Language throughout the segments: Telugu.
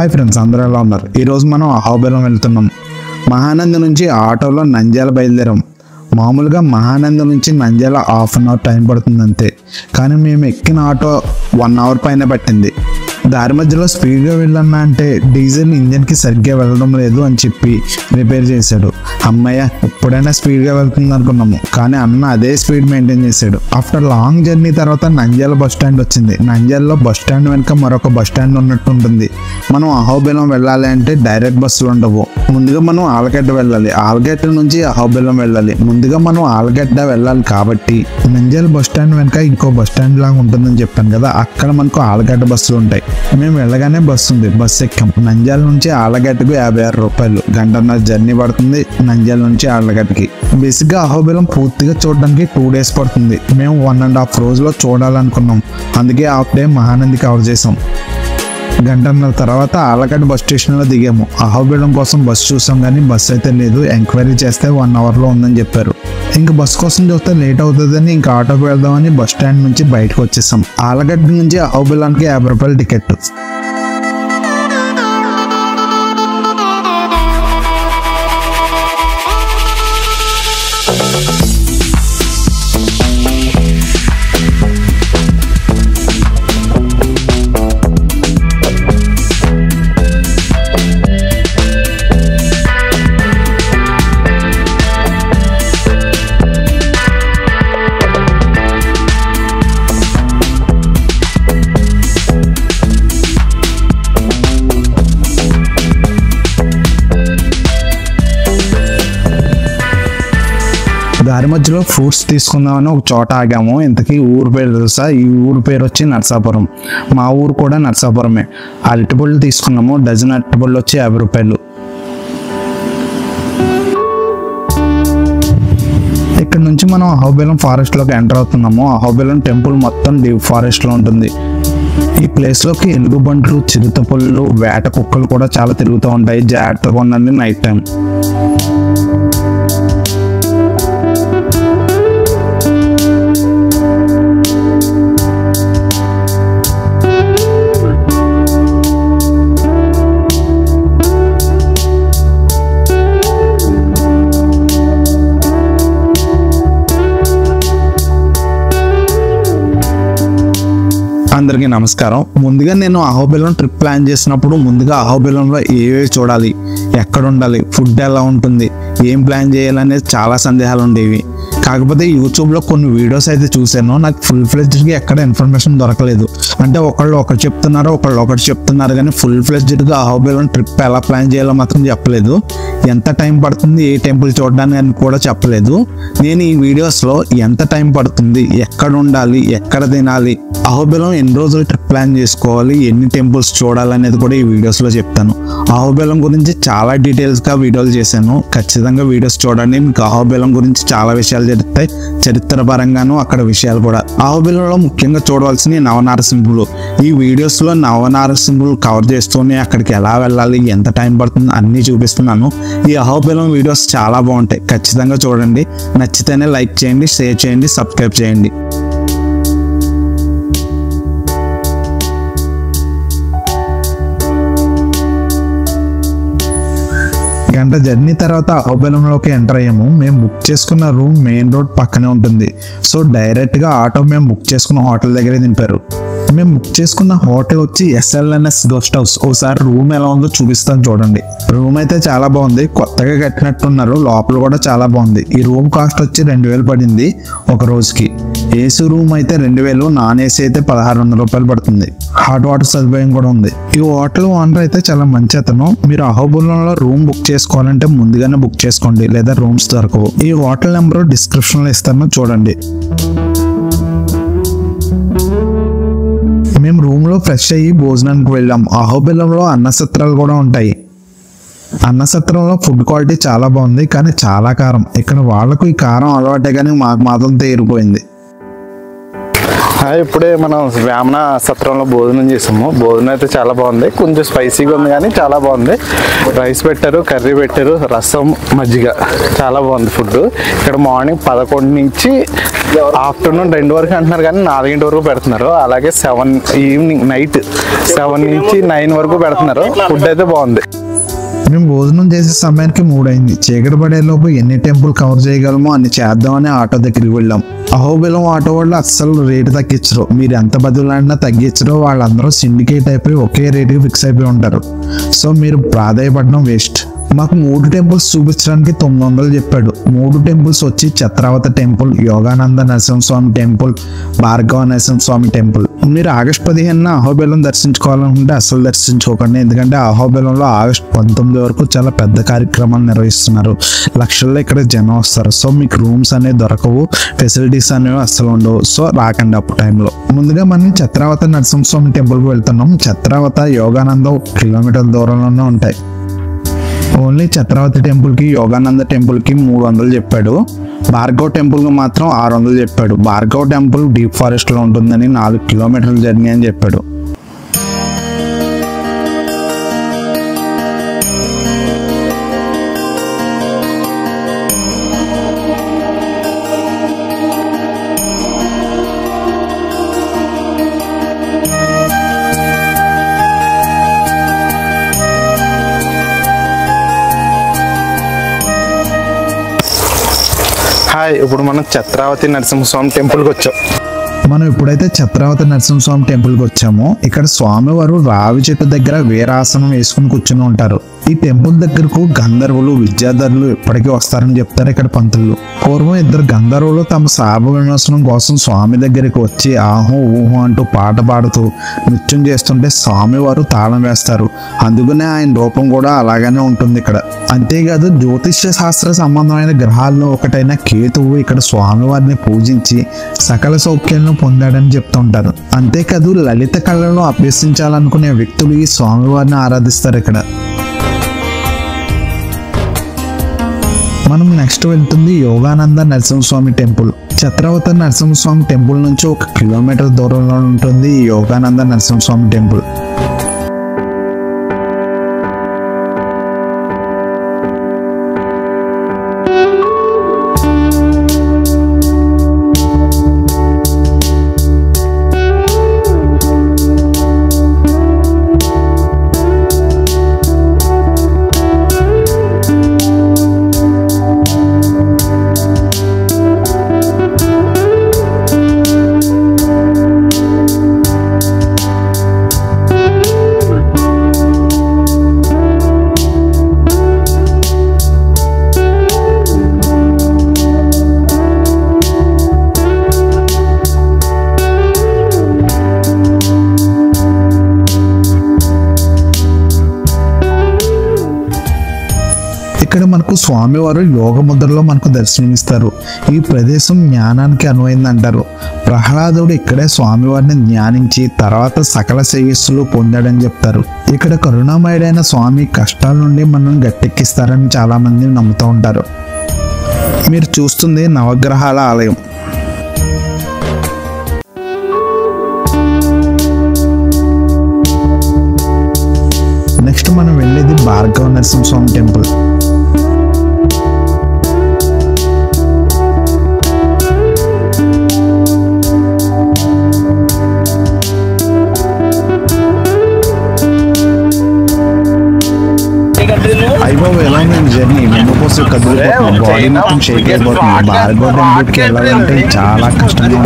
హాయ్ ఫ్రెండ్స్, అందరూ ఎలా ఉన్నారు? ఈరోజు మనం అహోబిలం వెళ్తున్నాం. మహానంది నుంచి ఆటోలో నంద్యాల బయలుదేరాం. మామూలుగా మహానంది నుంచి Nandyal half an hour time పడుతుంది అంతే, కానీ మేము ఎక్కిన ఆటో 1 అవర్ పైన పట్టింది. దారి మధ్యలో స్పీడ్గా వెళ్ళన్నా అంటే డీజిల్ ఇంజన్కి సరిగ్గా వెళ్ళడం లేదు అని చెప్పి రిపేర్ చేశాడు. అమ్మయ్య, ఎప్పుడైనా స్పీడ్గా వెళ్తుంది అనుకున్నాము, కానీ అన్న అదే స్పీడ్ మెయింటైన్ చేశాడు. ఆఫ్టర్ లాంగ్ జర్నీ తర్వాత నంద్యాల బస్ స్టాండ్ వచ్చింది. నంద్యాలలో బస్ స్టాండ్ వెనుక మరొక బస్ స్టాండ్ ఉన్నట్టు ఉంటుంది. మనం అహోబిలం వెళ్ళాలి అంటే డైరెక్ట్ బస్సులు ఉండవు. ముందుగా మనం ఆలగడ్డ వెళ్ళాలి, ఆలగడ్డ నుంచి అహోబిలం వెళ్ళాలి. ముందుగా మనం ఆలగడ్డ వెళ్ళాలి కాబట్టి నంద్యాల బస్ స్టాండ్ వెనుక ఇంకో బస్ స్టాండ్ లాగా ఉంటుందని చెప్పాను కదా, అక్కడ మనకు ఆలగడ్డ బస్సులు ఉంటాయి. మేము వెళ్ళగానే బస్సు ఉంది, బస్సు ఎక్కాం. నంద్యాల నుంచి ఆలగడ్డకు 56 రూపాయలు, గంటన్నర జర్నీ పడుతుంది నంద్యాల నుంచి ఆలగడ్డకి. బేసిక్గా అహోబిలం పూర్తిగా చూడడానికి 2 డేస్ పడుతుంది. మేము 1.5 రోజులో చూడాలనుకున్నాం, అందుకే హాఫ్ డే మహానంది కవర్ చేసాం. గంటన్నర తర్వాత ఆలగడ్డ బస్ స్టేషన్లో దిగాము. అహోబిలం కోసం బస్సు చూసాం, కానీ బస్సు అయితే లేదు. ఎంక్వైరీ చేస్తే 1 అవర్లో ఉందని చెప్పారు. ఇంకా బస్ కోసం చూస్తే లేట్ అవుతుందని ఇంకా ఆటోకి వెళ్దామని బస్ స్టాండ్ నుంచి బయటకు వచ్చేసాం. ఆలగడ్డ నుంచి అహోబిలానికి 50 రూపాయలు టికెట్. దారి మధ్యలో ఫ్రూట్స్ తీసుకుందామని ఒక చోట ఆగాము. ఇంతకీ ఊరు పేరు తెలుసా? ఈ ఊరు పేరు వచ్చి నర్సాపురం. మా ఊరు కూడా నర్సాపురమే. అరటిపళ్ళు తీసుకున్నాము. డజన్ అరటిపళ్ళు వచ్చి 50 రూపాయలు. ఇక్కడ నుంచి మనం అహోబిలం ఫారెస్ట్లోకి ఎంటర్ అవుతున్నాము. అహోబిలం టెంపుల్ మొత్తం డీప్ ఫారెస్ట్లో ఉంటుంది. ఈ ప్లేస్లోకి ఎలుగుబంట్లు, చిరుతపుళ్ళు, వేట కుక్కలు కూడా చాలా తిరుగుతూ ఉంటాయి. జాగ్రత్తగా ఉండండి నైట్ టైం. అందరికీ నమస్కారం. ముందుగా నేను అహోబిలం ట్రిప్ ప్లాన్ చేసినప్పుడు ముందుగా అహోబిలంలో ఏవేవి చూడాలి, ఎక్కడ ఉండాలి, ఫుడ్ ఎలా ఉంటుంది, ఏం ప్లాన్ చేయాలనేది చాలా సందేహాలు ఉండేవి. కాకపోతే యూట్యూబ్లో కొన్ని వీడియోస్ అయితే చూశాను. నాకు ఫుల్ ఫ్లెడ్జ్డ్గా ఎక్కడ ఇన్ఫర్మేషన్ దొరకలేదు. అంటే ఒకళ్ళు ఒకటి చెప్తున్నారు, ఒకళ్ళు ఒకటి చెప్తున్నారు, కానీ ఫుల్ ఫ్లెడ్జ్డ్గా అహోబిలం ట్రిప్ ఎలా ప్లాన్ చేయాలో మాత్రం చెప్పలేదు. ఎంత టైం పడుతుంది, ఏ టెంపుల్ చూడడానికి అని కూడా చెప్పలేదు. నేను ఈ వీడియోస్లో ఎంత టైం పడుతుంది, ఎక్కడ ఉండాలి, ఎక్కడ తినాలి, అహోబిలం ఎన్ని రోజులు ట్రిప్ ప్లాన్ చేసుకోవాలి, ఎన్ని టెంపుల్స్ చూడాలనేది కూడా ఈ వీడియోస్లో చెప్తాను. అహోబిలం గురించి చాలా డీటెయిల్స్గా వీడియోలు చేశాను. ఖచ్చితంగా వీడియోస్ చూడండి. మీకు అహోబిలం గురించి చాలా విషయాలు జరుగుతాయి, చరిత్ర పరంగాను అక్కడ విషయాలు కూడా. అహోబిలంలో ముఖ్యంగా చూడవలసిన నవనారసింహులు. ఈ వీడియోస్లో నవనారసింహులు కవర్ చేస్తూనే అక్కడికి ఎలా వెళ్ళాలి, ఎంత టైం పడుతుంది అన్నీ చూపిస్తున్నాను. ఈ అహోబిలం వీడియోస్ చాలా బాగుంటాయి, ఖచ్చితంగా చూడండి. నచ్చితేనే లైక్ చేయండి, షేర్ చేయండి, సబ్స్క్రైబ్ చేయండి. గంట జర్నీ తర్వాత అహోబిలంలోకి ఎంటర్ అయ్యాము. మేము బుక్ చేసుకున్న రూమ్ మెయిన్ రోడ్ పక్కనే ఉంటుంది. సో డైరెక్ట్గా ఆటో మేము బుక్ చేసుకున్న హోటల్ దగ్గరే దింపారు. మేము బుక్ చేసుకున్న హోటల్ వచ్చి SLNS గెస్ట్ హౌస్. ఒకసారి రూమ్ ఎలా ఉందో చూపిస్తాను చూడండి. రూమ్ అయితే చాలా బాగుంది, కొత్తగా కట్టినట్టున్నారు. లోపల కూడా చాలా బాగుంది. ఈ రూమ్ కాస్ట్ వచ్చి 2000 పడింది ఒక రోజుకి. ఏసీ రూమ్ అయితే 2000, నాన్ ఏసీ అయితే 1600 రూపాయలు పడుతుంది. హాట్ వాటర్ సదుపాయం కూడా ఉంది. ఈ హోటల్ ఓనర్ అయితే చాలా మంచి అతను. మీరు అహోబిలంలో రూమ్ బుక్ చేసుకోవాలంటే ముందుగానే బుక్ చేసుకోండి, లేదా రూమ్స్ దొరకవు. ఈ హోటల్ నెంబర్ డిస్క్రిప్షన్లో ఇస్తాను, చూడండి. మేము రూమ్లో ఫ్రెష్ అయ్యి భోజనానికి వెళ్ళాం. అహోబిలంలో అన్నసత్రాలు కూడా ఉంటాయి. అన్నసత్రంలో ఫుడ్ క్వాలిటీ చాలా బాగుంది, కానీ చాలా కారం. ఇక్కడ వాళ్లకు ఈ కారం అలవాటే, కానీ మాకు మాత్రం తేరిపోయింది. ఇప్పుడే మనం వేమన సత్రంలో భోజనం చేసాము. భోజనం అయితే చాలా బాగుంది, కొంచెం స్పైసీగా ఉంది కానీ చాలా బాగుంది. రైస్ పెట్టారు, కర్రీ పెట్టారు, రసం, మజ్జిగ, చాలా బాగుంది ఫుడ్. ఇక్కడ మార్నింగ్ 11 నుంచి ఆఫ్టర్నూన్ 2 వరకు అంటున్నారు కానీ 4 వరకు పెడుతున్నారు. అలాగే ఈవినింగ్ నైట్ 7 నుంచి 9 వరకు పెడుతున్నారు. ఫుడ్ అయితే బాగుంది. మేము భోజనం చేసే సమయానికి 3 అయింది. చీకటి పడేలోపు ఎన్ని టెంపుల్ కవర్ చేయగలమో అన్ని చేద్దామని ఆటో దగ్గరికి వెళ్ళాం. అహోబిలం ఆటో వాళ్ళు అస్సలు రేటు తగ్గించరు. మీరు ఎంత బదులాడినా తగ్గించరు. వాళ్ళందరూ సిండికేట్ అయిపోయి ఒకే రేటుకి ఫిక్స్ అయిపోయి ఉంటారు. సో మీరు ప్రాధాయపడడం వేస్ట్. మాకు 3 టెంపుల్స్ చూపించడానికి 900 చెప్పాడు. 3 టెంపుల్స్ వచ్చి Chhatravati temple, Yogananda Narasimhaswamy temple, Bhargava Narasimhaswamy temple. మీరు ఆగస్టు 15న అహోబిలం దర్శించుకోవాలనుకుంటే అస్సలు దర్శించుకోకండి. ఎందుకంటే అహోబిలంలో ఆగస్టు 19 వరకు చాలా పెద్ద కార్యక్రమాలు నిర్వహిస్తున్నారు. లక్షల్లో ఇక్కడ జనం వస్తారు. సో మీకు రూమ్స్ అనేవి దొరకవు, ఫెసిలిటీస్ అనేవి అస్సలు ఉండవు. సో రాకండి అప్పుడు టైంలో. ముందుగా మనం ఛత్రావతి నరసింహస్వామి టెంపుల్కి వెళ్తున్నాం. ఛత్రావతి యోగానంద 1 కిలోమీటర్ల దూరంలోనే ఉంటాయి. ఓన్లీ ఛత్రావతి టెంపుల్కి, యోగానంద టెంపుల్కి 300 చెప్పాడు. భార్గవ్ టెంపుల్కి మాత్రం 600 చెప్పాడు. భార్గవ్ టెంపుల్ డీప్ ఫారెస్ట్లో ఉంటుందని 4 కిలోమీటర్ల జర్నీ అని చెప్పాడు. ఇప్పుడు మనం ఛత్రావతి నరసింహస్వామి టెంపుల్కి వచ్చాం. మనం ఇప్పుడైతే ఛత్రావతి నరసింహస్వామి టెంపుల్కి వచ్చాము. ఇక్కడ స్వామివారు రావి చెట్టు దగ్గర వీరాసనం వేసుకుని కూర్చుని ఉంటారు. ఈ టెంపుల్ దగ్గరకు గంధర్వులు, విద్యాధరులు ఇప్పటికీ వస్తారని చెప్తారు ఇక్కడ పంతులు. పూర్వం 2 గంధర్వులు తమ శాప విమోచనం కోసం స్వామి దగ్గరికి వచ్చి ఆహో ఊహో అంటూ పాట పాడుతూ నృత్యం చేస్తుంటే స్వామివారు తాళం వేస్తారు. అందుకనే ఆయన రూపం కూడా అలాగనే ఉంటుంది ఇక్కడ. అంతేకాదు జ్యోతిష్య శాస్త్ర సంబంధమైన గ్రహాల్లో ఒకటైన కేతువు ఇక్కడ స్వామివారిని పూజించి సకల సౌఖ్యాలను పొందాడని చెప్తుంటారు. అంతేకాదు లలిత కళలను అభ్యసించాలనుకునే వ్యక్తులు ఈ స్వామివారిని ఆరాధిస్తారు ఇక్కడ. మనం నెక్స్ట్ వెళ్తుంది యోగానంద నరసింహస్వామి టెంపుల్. ఛత్రావతి నరసింహస్వామి టెంపుల్ నుంచి 1 కిలోమీటర్ దూరంలో ఉంటుంది ఈ యోగానంద నరసింహస్వామి టెంపుల్. ఇక్కడ మనకు స్వామివారు యోగ ముద్రలో మనకు దర్శనమిస్తారు. ఈ ప్రదేశం జ్ఞానానికి అనువైంది అంటారు. ప్రహ్లాదుడు ఇక్కడే స్వామివారిని ధ్యానించి తర్వాత సకల శ్రేయస్సులు పొందాడని చెప్తారు. ఇక్కడ కరుణామయుడైన స్వామి కష్టాల నుండి మనం గట్టెక్కిస్తారని చాలా మంది నమ్ముతూ ఉంటారు. మీరు చూస్తుంది నవగ్రహాల ఆలయం. నెక్స్ట్ మనం వెళ్ళేది భార్గవ నరసింహస్వామి టెంపుల్. అయిపోయి ఎలా ఉంది జర్నీ? వెన్నుపోసు కదిలిపోతుంది, బాడీ మొత్తం షేక్ అయిపోతుంది. భార్గవ టెంపుల్కి వెళ్ళాలంటే చాలా కష్టంగా.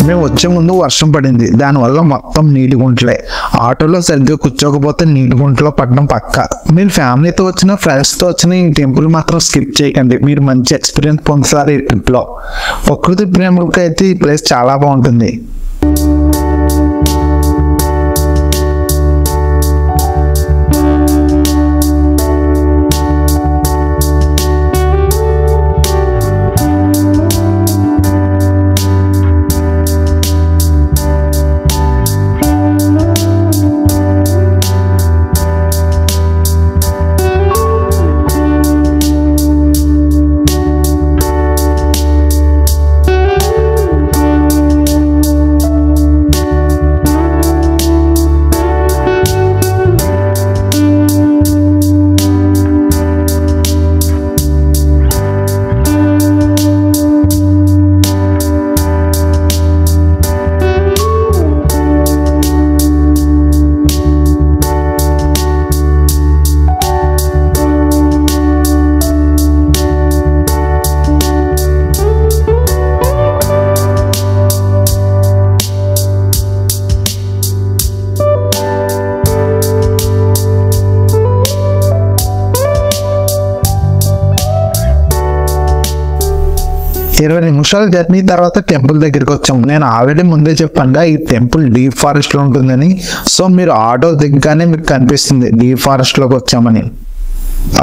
మేము వచ్చే ముందు వర్షం పడింది. దానివల్ల మొత్తం నీటి గుంటలే. ఆటోలో సరిగ్గా కూర్చోకపోతే నీటి గుంటలో పడడం పక్క. మీరు ఫ్యామిలీతో వచ్చిన, ఫ్రెండ్స్తో వచ్చిన ఈ టెంపుల్ మాత్రం స్కిప్ చేయకండి. మీరు మంచి ఎక్స్పీరియన్స్ పొందుతారు ఈ ట్రిప్లో. ప్రకృతి ప్రేమలకు అయితే ఈ ప్లేస్ చాలా బాగుంటుంది. 20 నిమిషాల జర్నీ తర్వాత టెంపుల్ దగ్గరికి వచ్చాము. నేను ఆల్రెడీ ముందే చెప్పాను ఈ టెంపుల్ డీప్ ఫారెస్ట్ లో ఉంటుందని. సో మీరు ఆటో దిగ్గానే మీకు కనిపిస్తుంది డీప్ ఫారెస్ట్ లోకి వచ్చామని.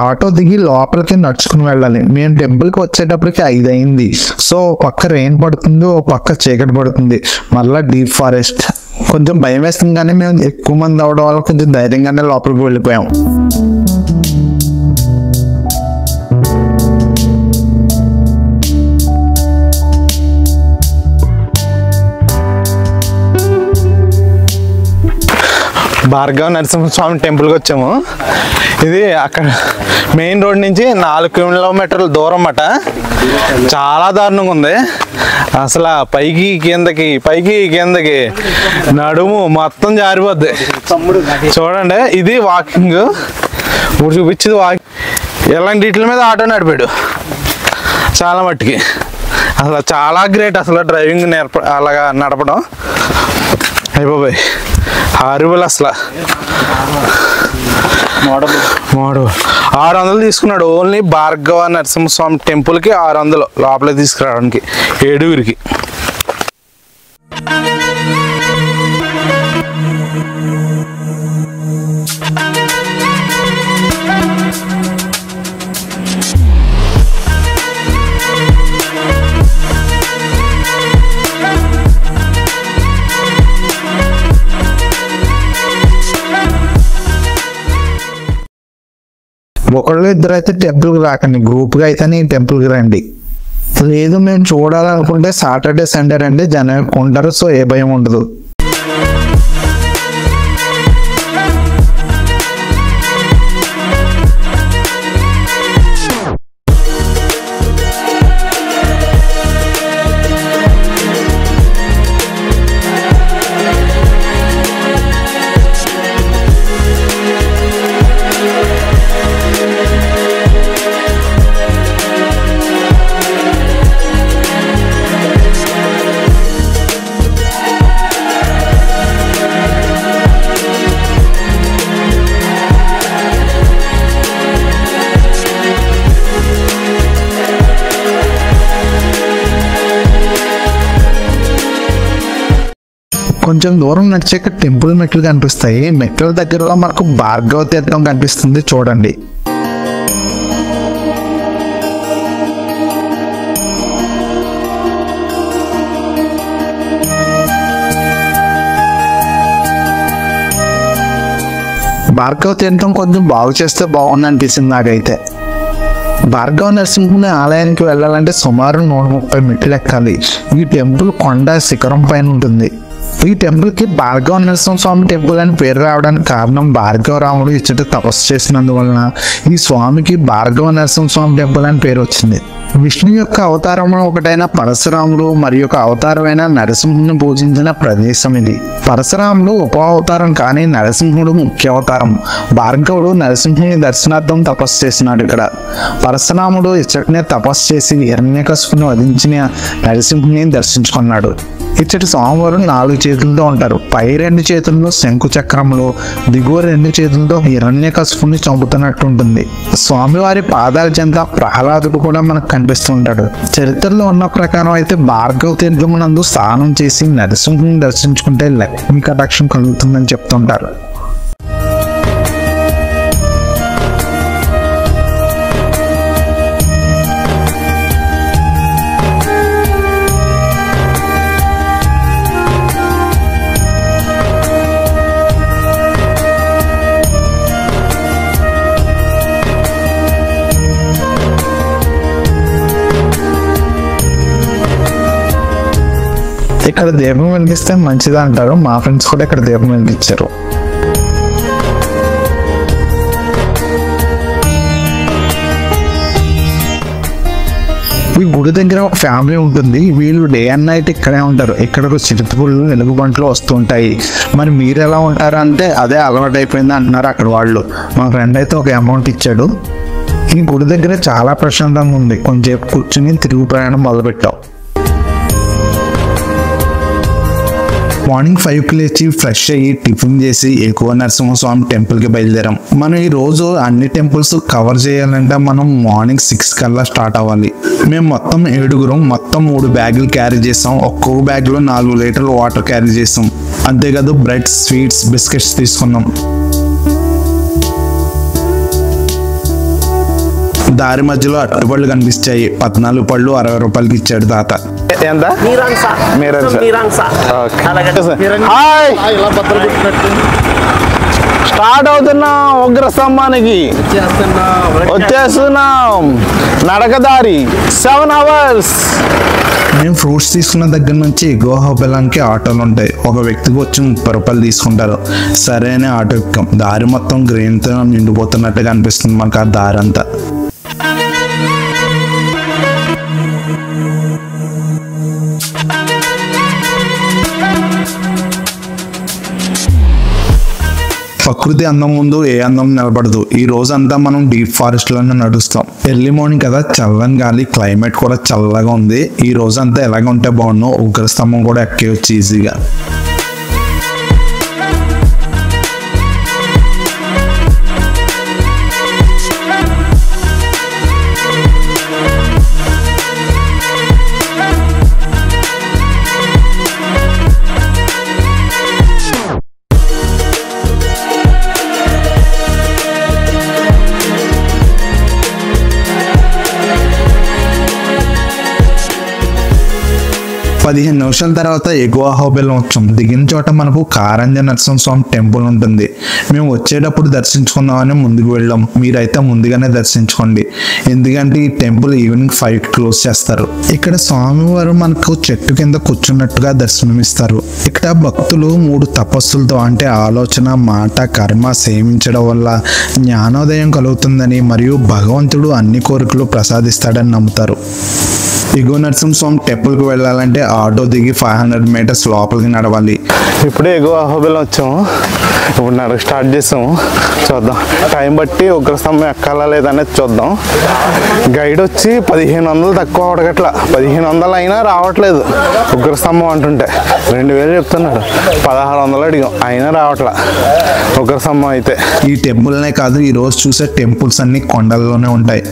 ఆటో దిగి లోపలికి నడుచుకుని వెళ్ళాలి. మేము టెంపుల్కి వచ్చేటప్పటికి 5 అయింది. సో పక్క రెయిన్ పడుతుంది, ఓ పక్క చీకటి పడుతుంది, మళ్ళీ డీప్ ఫారెస్ట్. కొంచెం భయం వేస్తుంది కానీ మేము ఎక్కువ మంది అవడం వల్ల కొంచెం ధైర్యంగానే లోపలికి వెళ్ళిపోయాం. భార్గవ నరసింహస్వామి టెంపుల్కి వచ్చాము. ఇది అక్కడ మెయిన్ రోడ్ నుంచి 4 కిలోమీటర్ల దూరం అట. చాలా దారుణంగా ఉంది అసలు. పైకి కిందకి నడుము మొత్తం జారిపోద్ది. చూడండి ఇది వాకింగ్. ఇప్పుడు చూపించేది వాకింగ్. ఇలాంటి వీటి మీద ఆటో నడిపాడు చాలా మట్టుకి. అసలు చాలా గ్రేట్ అసలు డ్రైవింగ్ అలాగా నడపడం. అయిపోయి హారిబుల్ అసలు. 600 తీసుకున్నాడు ఓన్లీ భార్గవ నరసింహస్వామి టెంపుల్కి. 600 లోపలికి తీసుకురావడానికి 7గురికి. ఒకళ్ళు ఇద్దరు అయితే టెంపుల్కి రాకండి, గ్రూప్గా అయితేనే టెంపుల్కి రండి. లేదు మేము చూడాలనుకుంటే సాటర్డే సండే రండి, జనం ఎక్కువ ఉంటారు. సో ఏ భయం ఉండదు. కొంచెం దూరం నడిచాక టెంపుల్ మెట్లు కనిపిస్తాయి. మెట్ల దగ్గరలో మనకు భార్గవ తీర్థం కనిపిస్తుంది చూడండి. భార్గవ తీర్థం కొంచెం బాగు చేస్తే బాగుంది అనిపిస్తుంది నాకైతే. భార్గవ నరసింహుని ఆలయానికి వెళ్ళాలంటే సుమారు 130 మెట్లు ఎక్కాలి. ఈ టెంపుల్ కొండ శిఖరం పైన ఉంటుంది. ఈ టెంపుల్కి భార్గవ నరసింహస్వామి టెంపుల్ అని పేరు రావడానికి కారణం భార్గవ రాముడు ఇచ్చట తపస్సు చేసినందువలన ఈ స్వామికి భార్గవ నరసింహస్వామి టెంపుల్ అని పేరు వచ్చింది. విష్ణు యొక్క అవతారంలో ఒకటైన పరశురాముడు మరియు ఒక అవతారమైన నరసింహుని పూజించిన ప్రదేశం ఇది. పరశురాముడు ఉప అవతారం కానీ నరసింహుడు ముఖ్య అవతారం. భార్గవుడు నరసింహుని దర్శనార్థం తపస్సు చేసినాడు. ఇక్కడ పరశురాముడు ఇచ్చటనే తపస్సు చేసి హిరణ్యకశిపుని వధించిన నరసింహుని దర్శించుకున్నాడు. ఇచ్చటి స్వామివారు 4 చేతులతో ఉంటారు. పై 2 చేతుల్లో శంకు చక్రములు, దిగువ 2 చేతులతో హిరణ్యకశిపుని చంపుతున్నట్టు ఉంటుంది. స్వామివారి పాదాల చెంత ప్రహ్లాదుడు కూడా మనకు కనిపిస్తుంటాడు. చరిత్రలో ఉన్న ప్రకారం అయితే భార్గవ తీర్థమునందు స్నానం చేసి నరసింహుని దర్శించుకుంటే లక్ష్మీ కటాక్షం కలుగుతుందని చెప్తుంటారు. ఇక్కడ దీపం వెలిగిస్తే మంచిది అంటారు. మా ఫ్రెండ్స్ కూడా ఇక్కడ దీపం వెలిగించారు. ఈ గుడి దగ్గర ఒక ఫ్యామిలీ ఉంటుంది. వీళ్ళు డే అండ్ నైట్ ఇక్కడే ఉంటారు. ఇక్కడకు చిరుతపుళ్ళు ఎలుగుబంట్లు వస్తుంటాయి. మరి మీరు ఎలా ఉంటారు అంటే అదే అలవాటు అయిపోయింది అంటున్నారు అక్కడ వాళ్ళు. మా ఫ్రెండ్ అయితే ఒక అమౌంట్ ఇచ్చాడు. ఈ గుడి దగ్గర చాలా ప్రశాంతంగా ఉంది. కొంచెం కూర్చుని తిరుగు ప్రయాణం మొదలుపెట్టాం. మార్నింగ్ 5కి లేచి ఫ్రెష్ అయ్యి టిఫిన్ చేసి ఎక్కువ నరసింహస్వామి టెంపుల్కి బయలుదేరాం. మనం ఈ రోజు అన్ని టెంపుల్స్ కవర్ చేయాలంటే మనం మార్నింగ్ 6 కల్లా స్టార్ట్ అవ్వాలి. మేము మొత్తం 7 మొత్తం 3 బ్యాగులు క్యారీ చేసాం. ఒక్కొక్క బ్యాగ్లో 4 లీటర్లు వాటర్ క్యారీ చేసాం. అంతేకాదు బ్రెడ్, స్వీట్స్, బిస్కెట్స్ తీసుకున్నాం. దారి మధ్యలో అరటిపళ్ళు కనిపించాయి. 14 పళ్ళు 60 రూపాయలకి ఇచ్చాడు తాత. ఎంత? స్టార్ట్ అవుతున్నాం. ఉగ్రస్తంభానికి వచ్చేస్తున్నాం. నడకదారి 7 hours. మేము ఫ్రూట్స్ తీసుకున్న దగ్గర నుంచి ఎగువ హోబెలానికి ఆటోలు ఉంటాయి. ఒక వ్యక్తికి వచ్చి 30 రూపాయలు తీసుకుంటారు. సరే అని ఆటో ఎక్కాం. దారి మొత్తం గ్రీన్తో నిండిపోతున్నట్టుగా అనిపిస్తుంది మనకు ఆ దారి అంతా. ప్రకృతి అందం ముందు ఏ అందం నిలబడదు. ఈ రోజంతా మనం డీప్ ఫారెస్ట్ లోనే నడుస్తాం. ఎర్లీ మార్నింగ్ కదా, చల్లని గాలి, క్లైమేట్ కూడా చల్లగా ఉంది. ఈ రోజంతా ఎలాగ ఉంటే బాగుండు. ఉగ్రస్తంభం కూడా ఎక్కేయచ్చు ఈజీగా. పదిహేను నిమిషాల తర్వాత ఎగువ అహోబిలం వచ్చాం. దిగిన చోట మనకు కారంజ నరసింహస్వామి టెంపుల్ ఉంటుంది. మేము వచ్చేటప్పుడు దర్శించుకుందామని ముందుకు వెళ్ళాం. మీరైతే ముందుగానే దర్శించుకోండి, ఎందుకంటే ఈ టెంపుల్ ఈవినింగ్ 5కి క్లోజ్ చేస్తారు. ఇక్కడ స్వామివారు మనకు చెట్టు కింద కూర్చున్నట్టుగా దర్శనమిస్తారు. ఇక్కడ భక్తులు 3 తపస్సులతో అంటే ఆలోచన, మాట, కర్మ సేవించడం వల్ల జ్ఞానోదయం కలుగుతుందని మరియు భగవంతుడు అన్ని కోరికలు ప్రసాదిస్తాడని నమ్ముతారు. ఎగువ నరసింహస్వామి టెంపుల్కి వెళ్ళాలంటే ఆటో దిగి 500 మీటర్స్ లోపలికి నడవాలి. ఇప్పుడే ఎగువ అహోబిలం వచ్చాము. ఇప్పుడు నడక స్టార్ట్ చేసాము. చూద్దాం, టైం బట్టి ఉగ్రస్తంభం ఎక్కాలా లేదనేది చూద్దాం. గైడ్ వచ్చి 1500 తక్కువ అడగట్ల. 1500 అయినా రావట్లేదు. ఉగ్రస్తంభం అంటుంటే 2000 చెప్తున్నాడు. 1600 అడిగాం, అయినా రావట్లా ఉగ్రస్తంభం అయితే. ఈ టెంపుల్నే కాదు, ఈ రోజు చూసే టెంపుల్స్ అన్ని కొండల్లోనే ఉంటాయి.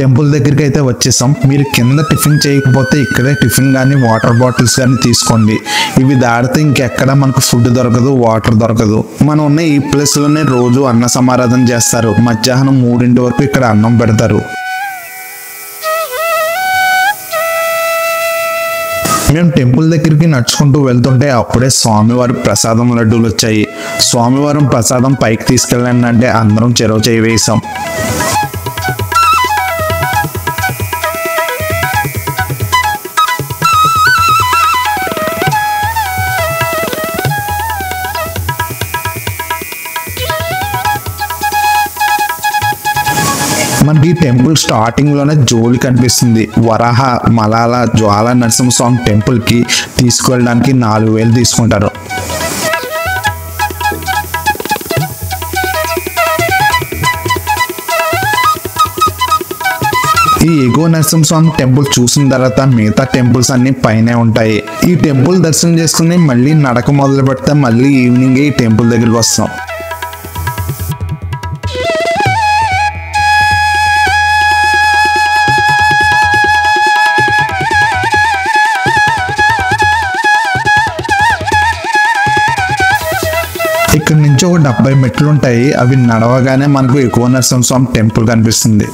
టెంపుల్ దగ్గరికి అయితే వచ్చేసాం. మీరు కింద టిఫిన్ చేయకపోతే ఇక్కడే టిఫిన్ కానీ వాటర్ బాటిల్స్ కానీ తీసుకోండి. ఇవి దాడితే ఇంకెక్కడ మనకు ఫుడ్ దొరకదు, వాటర్ దొరకదు. మనం ఉన్న ఈ ప్లేస్లోనే రోజు అన్న సమారాధన చేస్తారు. మధ్యాహ్నం 3 వరకు ఇక్కడ అన్నం పెడతారు. మేము టెంపుల్ దగ్గరికి నడుచుకుంటూ వెళ్తుంటే అప్పుడే స్వామివారి ప్రసాదం లడ్డూలు వచ్చాయి. స్వామివారం ప్రసాదం పైకి తీసుకెళ్ళండి అంటే అందరం చెరవ చేయి వేసాం. మనకి టెంపుల్ స్టార్టింగ్ లోనే జోలి కనిపిస్తుంది. వరాహ, మలాల, జ్వాల నరసింహస్వామి టెంపుల్ కి తీసుకువెళ్ళడానికి 4000 తీసుకుంటారు. ఈ ఎగువ నరసింహస్వామి టెంపుల్ చూసిన తర్వాత మిగతా టెంపుల్స్ అన్ని పైనే ఉంటాయి. ఈ టెంపుల్ దర్శనం చేసుకుని మళ్ళీ నడక మొదలు పెడితే మళ్ళీ ఈవినింగ్ ఈ టెంపుల్ దగ్గరికి వస్తాం. ఇక్కడ నుంచి ఒక 70 మెట్లు ఉంటాయి. అవి నడవగానే మనకు ఎగువ నరసింహస్వామి టెంపుల్ కనిపిస్తుంది.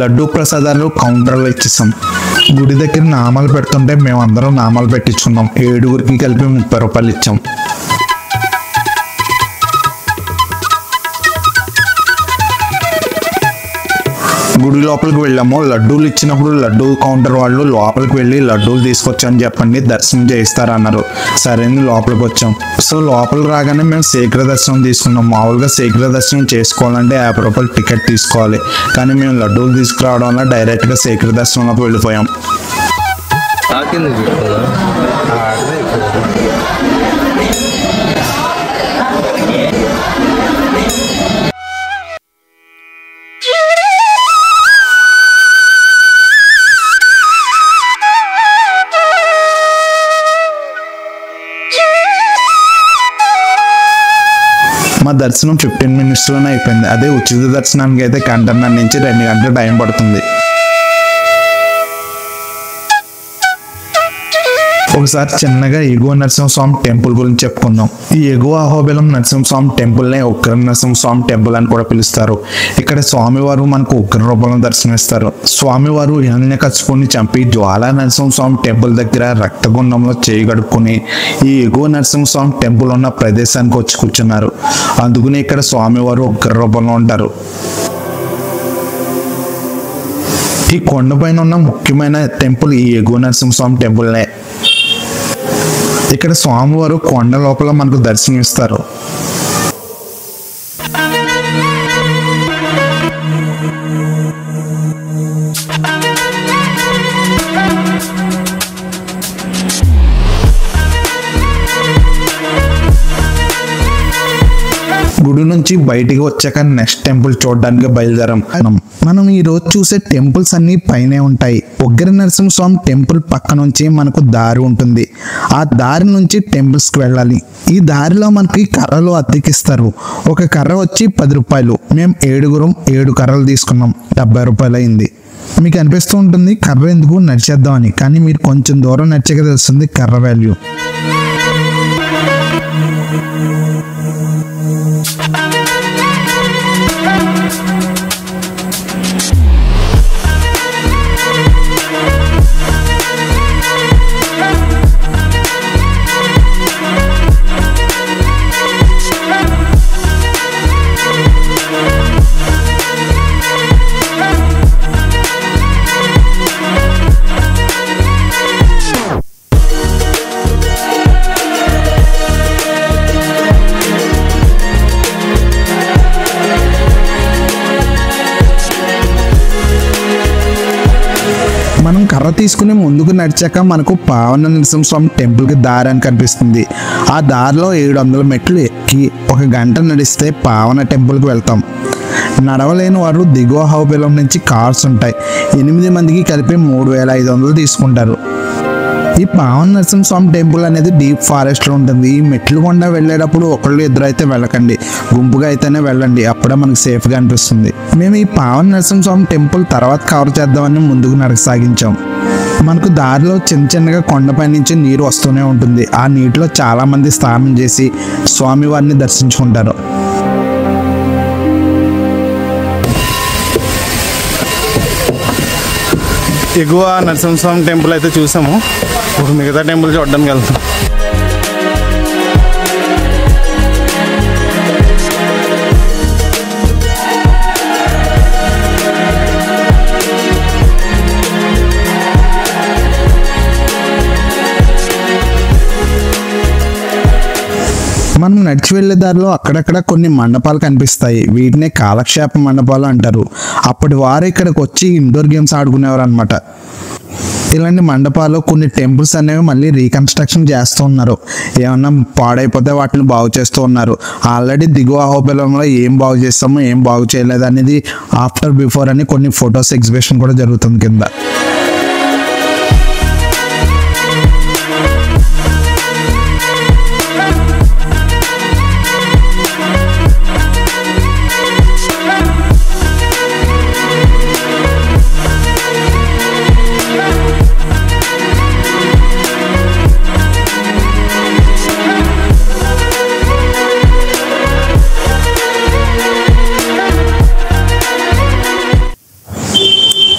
లడ్డూ ప్రసాదాలు కౌంటర్లో ఇచ్చేసాం. గుడి దగ్గర నామాలు పెడుతుంటే మేమందరం నామాలు పెట్టించుకున్నాం. 7గురికి కలిపి 30 రూపాయలు ఇచ్చాం. గుడి లోపలికి వెళ్ళాము. లడ్డూలు ఇచ్చినప్పుడు లడ్డూ కౌంటర్ వాళ్ళు లోపలికి వెళ్ళి లడ్డూలు తీసుకొచ్చని చెప్పండి, దర్శనం చేయిస్తారన్నారు. సరే అని లోపలికి వచ్చాం. సో లోపలికి రాగానే మేము శీఘ్ర దర్శనం తీసుకున్నాం. మామూలుగా శీఘ్ర దర్శనం చేసుకోవాలంటే 50 రూపాయలు టికెట్ తీసుకోవాలి. కానీ మేము లడ్డూలు తీసుకురావడం వల్ల డైరెక్ట్గా శీఘ్ర దర్శనంలోకి వెళ్ళిపోయాం. మా దర్శనం 15 మినిట్స్లోనే అయిపోయింది. అదే ఉచిత దర్శనానికి అయితే 1:30 నుంచి 2 గంటల టైం పడుతుంది. ఒకసారి చిన్నగా ఎగువ నరసింహస్వామి టెంపుల్ గురించి చెప్పుకుందాం. ఈ ఎగువ అహోబిలం నరసింహస్వామి టెంపుల్నే ఉగ్ర నరసింహస్వామి టెంపుల్ అని కూడా పిలుస్తారు. ఇక్కడ స్వామివారు మనకు ఉగ్ర రూపంలో దర్శనమిస్తారు. స్వామివారు హిరణ్యకశిపుని చంపి జ్వాలా నరసింహస్వామి టెంపుల్ దగ్గర రక్తగుండంలో చేయి గడుపుకుని ఈ ఎగువ నరసింహస్వామి టెంపుల్ ఉన్న ప్రదేశానికి వచ్చి కూర్చున్నారు. అందుకని ఇక్కడ స్వామివారు ఉగ్ర రూపంలో ఉంటారు. ఈ కొండపైన ఉన్న ముఖ్యమైన టెంపుల్ ఈ ఎగువ నరసింహస్వామి టెంపుల్నే. ఇక్కడ స్వామివారు కొండ లోపల మనకు దర్శనమిస్తారు. గుడి నుంచి బయటికి వచ్చాక నెక్స్ట్ టెంపుల్ చూడడానికి బయలుదేరాం. మనం ఈ రోజు చూసే టెంపుల్స్ అన్ని పైనే ఉంటాయి. ఉగ్ర నరసింహస్వామి టెంపుల్ పక్క నుంచి మనకు దారి ఉంటుంది. ఆ దారి నుంచి టెంపుల్స్ కి వెళ్ళాలి. ఈ దారిలో మనకి కర్రలు అద్దెకిస్తారు. ఒక కర్ర వచ్చి 10 రూపాయలు. మేము 7 కర్రలు తీసుకున్నాం. 70 రూపాయలు అయింది. మీకు అనిపిస్తూ ఉంటుంది కర్ర ఎందుకు నడిచేద్దామని, కానీ మీరు కొంచెం దూరం నడిచాక తెలుస్తుంది కర్ర వాల్యూ. మనం కర్ర తీసుకుని ముందుకు నడిచాక మనకు పావన నరసింహస్వామి టెంపుల్కి దారి అని కనిపిస్తుంది. ఆ దారిలో 700 మెట్లు ఎక్కి 1 గంట నడిస్తే పావన టెంపుల్కి వెళ్తాం. నడవలేని వారు దిగువ అహోబిలం నుంచి కార్స్ ఉంటాయి. 8 మందికి కలిపి 3500 తీసుకుంటారు. ఈ పావన నరసింహస్వామి టెంపుల్ అనేది డీప్ ఫారెస్ట్ లో ఉంటుంది. ఈ మెట్లు కొండ వెళ్ళేటప్పుడు ఒకళ్ళు ఇద్దరు అయితే వెళ్ళకండి, గుంపుగా అయితేనే వెళ్ళండి. అప్పుడే మనకు సేఫ్ గా అనిపిస్తుంది. మేము ఈ పావన నరసింహస్వామి టెంపుల్ తర్వాత కవర్ చేద్దామని ముందుకు నడకసాగించాం. మనకు దారిలో చిన్నగా కొండపై నుంచి నీరు వస్తూనే ఉంటుంది. ఆ నీటిలో చాలా మంది స్నానం చేసి స్వామివారిని దర్శించుకుంటారు. ఎగువ నరసింహస్వామి టెంపుల్ అయితే చూసాము. ఇప్పుడు మిగతా టెంపుల్ చూడడానికి వెళ్తాం. మనం నడిచి వెళ్లే దారిలో అక్కడక్కడ కొన్ని మండపాలు కనిపిస్తాయి. వీటినే కాలక్షేప మండపాలు అంటారు. అప్పటి వారు ఇక్కడికి వచ్చి ఇండోర్ గేమ్స్ ఆడుకునేవారు అనమాట. ఇలాంటి మండపాలు కొన్ని టెంపుల్స్ అనేవి మళ్ళీ రీకన్స్ట్రక్షన్ చేస్తూ ఉన్నారు. ఏమన్నా పాడైపోతే వాటిని బాగు చేస్తూ ఉన్నారు. ఆల్రెడీ దిగువ అహోబిలంలో ఏం బాగు చేస్తామో ఏం బాగు చేయలేదు అనేది ఆఫ్టర్ బిఫోర్ అని కొన్ని ఫొటోస్ ఎగ్జిబిషన్ కూడా జరుగుతుంది కింద.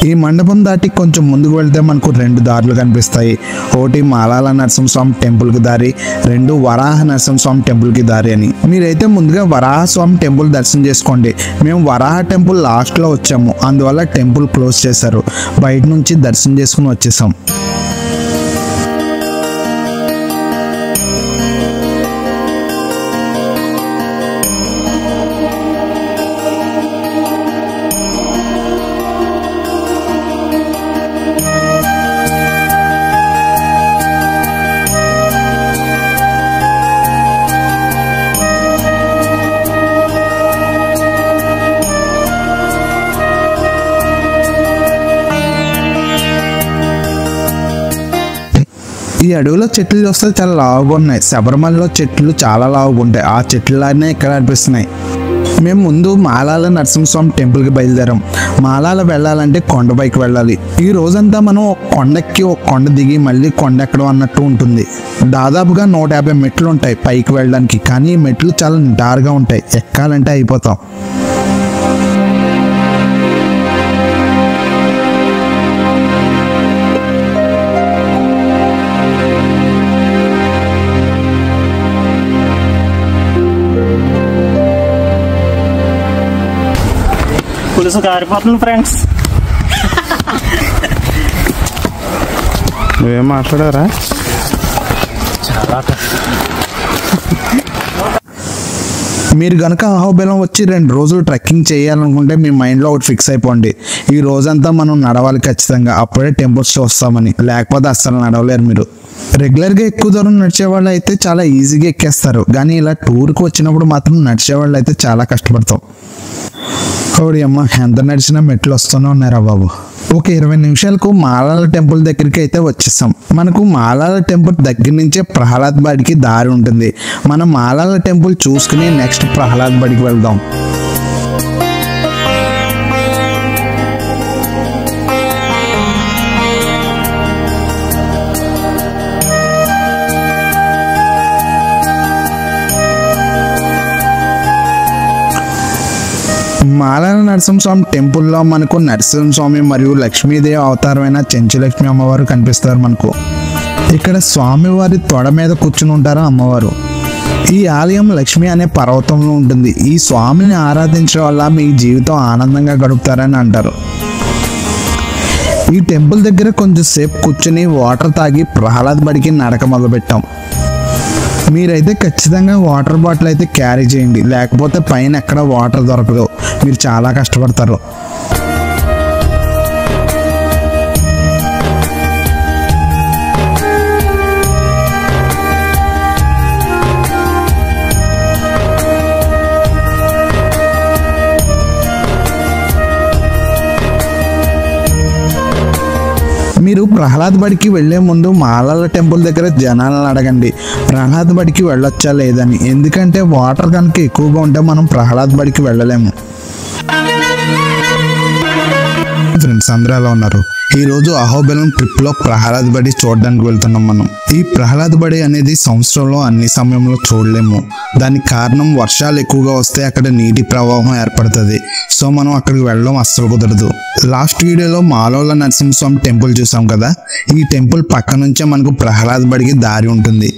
ఈ మండపం దాటి కొంచెం ముందుకు వెళ్తే మనకు 2 దారులు కనిపిస్తాయి. ఒకటి మాలాల నరసింహస్వామి టెంపుల్కి దారి, 2 వరాహ నరసింహస్వామి టెంపుల్కి దారి అని. మీరైతే ముందుగా వరాహ స్వామి టెంపుల్ దర్శనం చేసుకోండి. మేము వరాహ టెంపుల్ లాస్ట్లో వచ్చాము, అందువల్ల టెంపుల్ క్లోజ్ చేశారు. బయట నుంచి దర్శనం చేసుకుని వచ్చేసాం. ఈ అడవిలో చెట్లు చూస్తే చాలా లావుగా ఉన్నాయి. శబరిమలలో చెట్లు చాలా లావుగా ఉంటాయి. ఆ చెట్లనే ఇక్కడ అనిపిస్తున్నాయి. మేము ముందు మాలాల నరసింహస్వామి టెంపుల్కి బయలుదేరాం. మాలాల వెళ్ళాలంటే కొండపైకి వెళ్ళాలి. ఈ రోజంతా మనం ఒక కొండెక్కి ఒక కొండ దిగి మళ్ళీ కొండ ఎక్కడం అన్నట్టు ఉంటుంది. దాదాపుగా 150 మెట్లు ఉంటాయి పైకి వెళ్ళడానికి. కానీ ఈ మెట్లు చాలా నిటారుగా ఉంటాయి, ఎక్కాలంటే అయిపోతాం. పులుసు కారిపోతుంది ఫ్రెండ్స్. నువ్వేం మాట్లాడారా? చాలా మీరు కనుక అహోబిలం వచ్చి 2 రోజులు ట్రెక్కింగ్ చేయాలనుకుంటే మీ మైండ్లో ఒకటి ఫిక్స్ అయిపోండి. ఈ రోజంతా మనం నడవాలి ఖచ్చితంగా, అప్పుడే టెంపుల్స్ చూస్తామని. లేకపోతే అస్సలు నడవలేరు మీరు. రెగ్యులర్గా ఎక్కువ దూరం నడిచేవాళ్ళు అయితే చాలా ఈజీగా ఎక్కేస్తారు. కానీ ఇలా టూర్కి వచ్చినప్పుడు మాత్రం నడిచేవాళ్ళు అయితే చాలా కష్టపడతాం. ఓడి అమ్మ, ఎంత నడిచినా మెట్లు వస్తూనే ఉన్నారా బాబు. ఒక 20 నిమిషాలకు మాలాల టెంపుల్ దగ్గరికి అయితే వచ్చేసాం. మనకు మాలాల టెంపుల్ దగ్గర నుంచే ప్రహ్లాద్ బడికి దారి ఉంటుంది. మనం మాలాల టెంపుల్ చూసుకుని నెక్స్ట్ ప్రహ్లాద్ బడికి వెళ్దాం. మాలాల నరసింహస్వామి టెంపుల్లో మనకు నరసింహస్వామి మరియు లక్ష్మీదేవి అవతారమైన చెంచులక్ష్మి అమ్మవారు కనిపిస్తారు మనకు. ఇక్కడ స్వామివారి తొడ మీద కూర్చుని ఉంటారు అమ్మవారు. ఈ ఆలయం లక్ష్మి అనే పర్వతంలో ఉంటుంది. ఈ స్వామిని ఆరాధించడం వల్ల మీ జీవితం ఆనందంగా గడుపుతారని అంటారు. ఈ టెంపుల్ దగ్గర కొంచెం సేపు కూర్చుని వాటర్ తాగి ప్రహ్లాద్ బడికి నడక మొదలుపెట్టాం. మీరైతే ఖచ్చితంగా వాటర్ బాటిల్ అయితే క్యారీ చేయండి, లేకపోతే పైన ఎక్కడ వాటర్ దొరకదు, మీరు చాలా కష్టపడతారు. మీరు ప్రహ్లాద్ బడికి వెళ్లే ముందు మాలాల టెంపుల్ దగ్గర జనాలను అడగండి ప్రహ్లాద్ బడికి వెళ్ళొచ్చా లేదని. ఎందుకంటే వాటర్ కనుక ఎక్కువగా ఉంటే మనం ప్రహ్లాద్ బడికి వెళ్ళలేము. ఫ్రెండ్స్ అందరూ ఎలా ఉన్నారు? ఈ రోజు అహోబిలం ట్రిప్ లో ప్రహ్లాద్ బడి చూడడానికి వెళ్తున్నాం మనం. ఈ ప్రహ్లాద్ బడి అనేది సంవత్సరంలో అన్ని సమయంలో చూడలేము. దానికి కారణం వర్షాలు ఎక్కువగా వస్తే అక్కడ నీటి ప్రవాహం ఏర్పడుతుంది. సో మనం అక్కడికి వెళ్ళడం అస్సలు కుదరదు. లాస్ట్ వీడియోలో మాలోల నరసింహస్వామి టెంపుల్ చూసాం కదా, ఈ టెంపుల్ పక్క నుంచే మనకు ప్రహ్లాద్ బడికి దారి ఉంటుంది.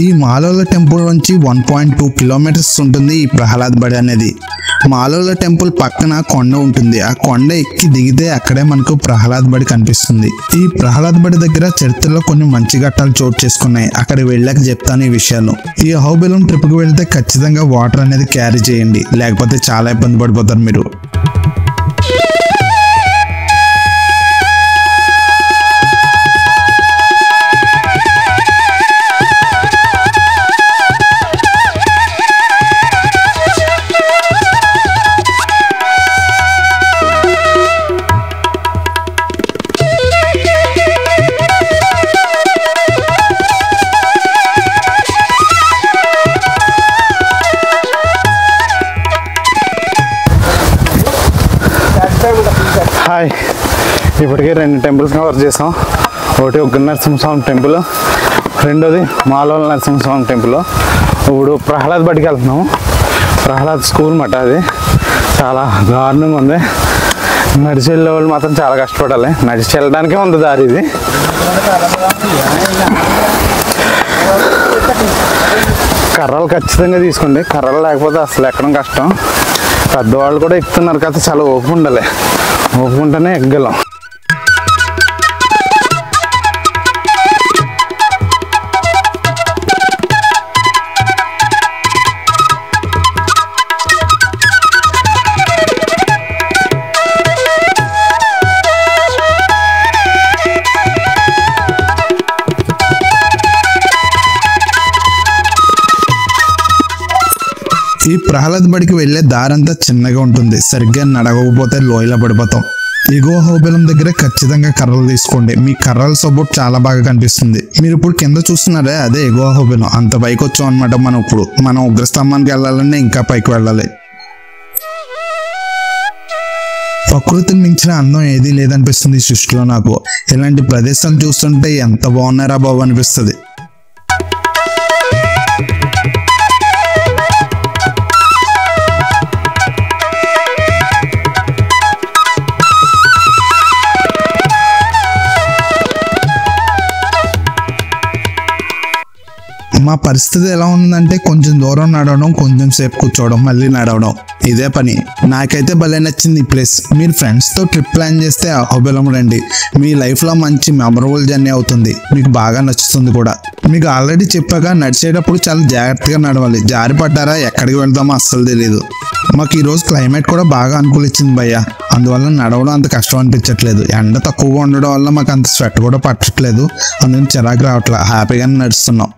ఈ మాలోల టెంపుల్ నుంచి 1.2 కిలోమీటర్స్ ఉంటుంది ఈ ప్రహ్లాద్ బడి అనేది. మాలోల టెంపుల్ పక్కన కొండ ఉంటుంది. ఆ కొండ ఎక్కి దిగితే అక్కడే మనకు ప్రహ్లాద్ బడి కనిపిస్తుంది. ఈ ప్రహ్లాద్ బడి దగ్గర చరిత్రలో కొన్ని మంచి ఘట్టాలు చోటు చేసుకున్నాయి. అక్కడికి వెళ్ళాక చెప్తాను ఈ విషయాలు. ఈ అహోబిలం ట్రిప్కి వెళ్తే ఖచ్చితంగా వాటర్ అనేది క్యారీ చేయండి, లేకపోతే చాలా ఇబ్బంది పడిపోతారు మీరు. హాయ్, ఇప్పటికే 2 టెంపుల్స్ కవర్ చేసాం. ఒకటి ఉగ్ర నరసింహస్వామి టెంపుల్, రెండోది మాలోల నరసింహస్వామి టెంపుల్. ఇప్పుడు ప్రహ్లాద్ బడికి వెళ్తున్నాము. ప్రహ్లాద్ స్కూల్ మాట. అది చాలా దారుణంగా ఉంది. నడిచి వెళ్ళే వాళ్ళు మాత్రం చాలా కష్టపడాలి. నడిచి వెళ్ళడానికే ఉంది దారి ఇది. కర్రలు ఖచ్చితంగా తీసుకోండి. కర్రలు లేకపోతే అసలు ఎక్కడం కష్టం. పెద్దవాళ్ళు కూడా ఎక్కుతున్నారు కదా, చాలా ఓపిక ఉండాలి. ఓపిక ఉంటేనే ఎక్కగలం. ఈ ప్రహ్లాద్ బడికి వెళ్ళే దారంతా చిన్నగా ఉంటుంది. సరిగ్గా నడవకపోతే లోయలో పడిపోతాం. ఎగువ హోబెలం దగ్గర ఖచ్చితంగా కర్రలు తీసుకోండి. మీ కర్రల సపోర్ట్ చాలా బాగా కనిపిస్తుంది. మీరు ఇప్పుడు కింద చూస్తున్నారే, అదే ఎగువ హోబెలం. అంత పైకి వచ్చాం అనమాట. మనం ఉగ్రస్తంభానికి వెళ్ళాలంటే ఇంకా పైకి వెళ్ళాలి. ప్రకృతిని మించిన అందం ఏదీ లేదనిపిస్తుంది ఈ సృష్టిలో నాకు. ఇలాంటి ప్రదేశాలు చూస్తుంటే ఎంత బాగున్నారా బాబు అనిపిస్తుంది. మా పరిస్థితి ఎలా ఉందంటే కొంచెం దూరం నడవడం, కొంచెం సేపు కూర్చోవడం, మళ్ళీ నడవడం, ఇదే పని. నాకైతే భలే నచ్చింది ఈ ప్లేస్. మీరు ఫ్రెండ్స్తో ట్రిప్ ప్లాన్ చేస్తే అహోబిలం రండి. మీ లైఫ్లో మంచి మెమరబుల్ జర్నీ అవుతుంది. మీకు బాగా నచ్చుతుంది కూడా. మీకు ఆల్రెడీ చెప్పాక నడిచేటప్పుడు చాలా జాగ్రత్తగా నడవాలి. జారి పడ్డారా ఎక్కడికి వెళ్తామో అస్సలు తెలియదు. మాకు ఈరోజు క్లైమేట్ కూడా బాగా అనుకూలించింది భయ్య. అందువల్ల నడవడం అంత కష్టం అనిపించట్లేదు. ఎండ తక్కువగా ఉండడం వల్ల మాకు అంత స్వెట్ కూడా పట్టట్లేదు. అందుకని చిరాకు రావట్లేదు. హ్యాపీగానే నడుస్తున్నాం.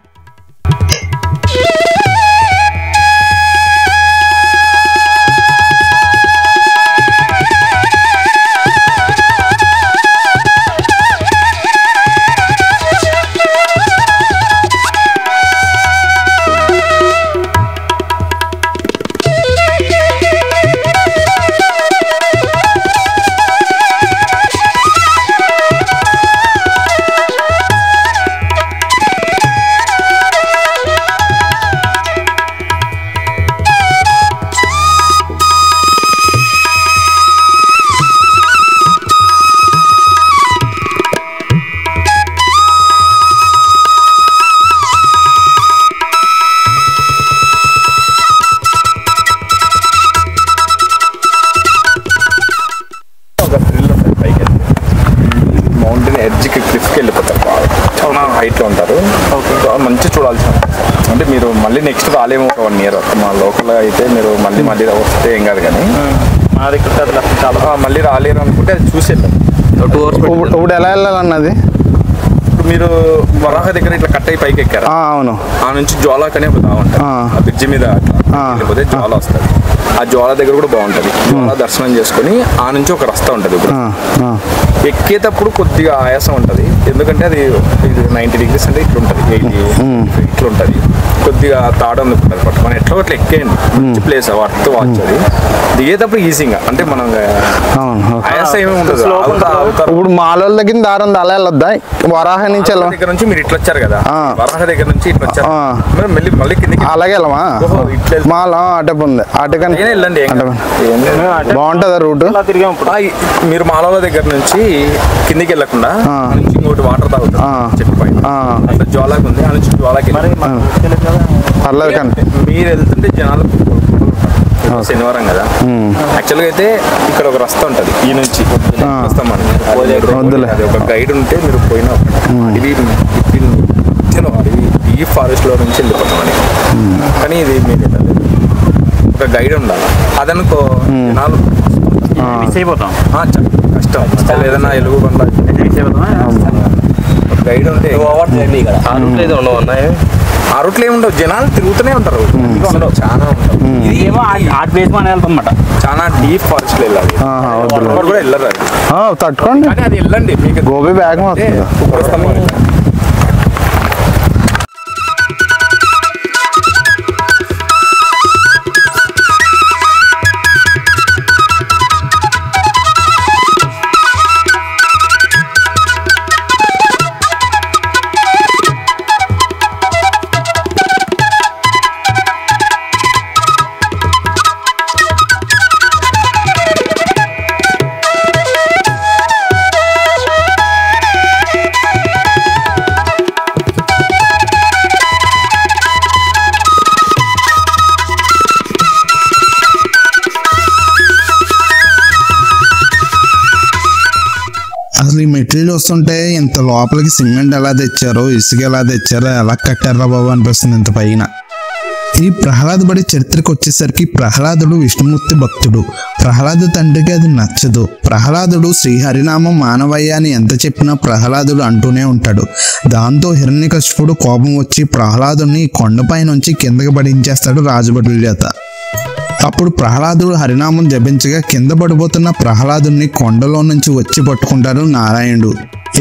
ఎడ్జ్కి క్లిఫ్కి వెళ్ళిపోతారు. చాలా హైట్లో ఉంటారు. మంచి చూడాల్సిన అంటే మీరు మళ్ళీ నెక్స్ట్ రాలేము. ఒక 1 year మా లోకల్ అయితే మీరు మళ్ళీ వస్తే ఏం కాదు. కానీ మా దగ్గర చాలా మళ్ళీ రాలేరు అనుకుంటే అది చూసి వెళ్ళాం. 2 hours. ఇప్పుడు ఎలా వెళ్ళాలన్నది? ఇప్పుడు మీరు వరాహ దగ్గర ఇట్లా కట్ అయ్యి పైకి ఎక్కారు. అవును. ఆ నుంచి జ్వాల కనే ఒక దావ ఉంటుంది. ఆ బ్రిడ్జి మీద అట్లా వెళ్ళిపోతే జ్వాల వస్తుంది. ఆ జ్వాల దగ్గర కూడా బాగుంటుంది. జ్వాల దర్శనం చేసుకుని ఆ నుంచి ఒక రస్తా ఉంటుంది. ఎక్కేటప్పుడు కొద్దిగా ఆయాసం ఉంటుంది. ఎందుకంటే అది 90 degrees అంటే ఇట్లా ఉంటుంది, 80 ఇట్లా ఉంటుంది. కొద్దిగా తాడు అందుకుంటుంది పట్టుకొని ఎట్లా అట్లా ఎక్కేయండి. మంచి ప్లేస్ వర్త్ వాచ్. అది దిగేటప్పుడు ఈజీగా అంటే మనం ఆయాసం ఏమి ఉండదు. ఇప్పుడు మాలోల దగ్గర దారం అలా వెళ్ళొద్దా? వరాహ నుంచి దగ్గర నుంచి మీరు ఇట్లా వచ్చారు కదా, వరాహ దగ్గర నుంచి ఇట్లా వచ్చారు, మళ్ళీ కిందకి అలాగే వెళ్ళమా? మాలో అటపు ఉంది. అటకని వెళ్ళండి, బాగుంటుందా రూట్? మీరు మాలవ దగ్గర నుంచి కిందికి వెళ్ళకుండా ఇంకోటి వాటర్ తాగుతారు చెట్టు పైన. అట్లా జ్వాలకి ఉంది. ఆ నుంచి జ్వాలకి పర్లేదు. కానీ మీరు వెళ్తుంటే జనాలు శనివారం కదా. యాక్చువల్గా అయితే ఇక్కడ ఒక రస్తా ఉంటుంది. ఈ నుంచి అది ఒక గైడ్ ఉంటే మీరు పోయిన ఇది ఈ ఫారెస్ట్ లో నుంచి వెళ్ళిపోతామని. కానీ ఇది మీరు ఒక గైడ్ ఉండాలి. అదనుకో జనాలు మిస్ అయిపోతాం. కష్టం. ఏదైనా ఎలుగు బండ గైడ్ ఉంటే ఆ రూట్లో ఏముండవు. జనాలు తిరుగుతూనే ఉంటారు. చాలా వెళ్తాం. చాలా డీప్ ఫారెస్ట్ లో వెళ్ళాలి. కూడా వెళ్ళరు. తట్టుకోండి. కానీ అది వెళ్ళండి. మీకు గోబీ బ్యాగ్ వస్తుంది. అసలు ఈ మెటీరియల్ వస్తుంటే ఇంత లోపలికి సిమెంట్ ఎలా తెచ్చారో, ఇసుక ఎలా తెచ్చారో, ఎలా కట్టారా బాబు అనిపిస్తుంది ఇంత పైన. ఈ ప్రహ్లాద బడి చరిత్రకు వచ్చేసరికి ప్రహ్లాదుడు విష్ణుమూర్తి భక్తుడు. ప్రహ్లాదు తండ్రికి అది నచ్చదు. ప్రహ్లాదుడు శ్రీహరినామం మానవయ్య అని ఎంత చెప్పినా ప్రహ్లాదుడు అంటూనే ఉంటాడు. దాంతో హిరణ్యకశిపుడు కోపం వచ్చి ప్రహ్లాదుని కొండపై నుంచి కిందకి పడించేస్తాడు రాజభటుల చేత. అప్పుడు ప్రహ్లాదుడు హరినామం జపించగా కింద పడిపోతున్న ప్రహ్లాదుని కొండలో నుంచి వచ్చి పట్టుకుంటాడు నారాయణుడు.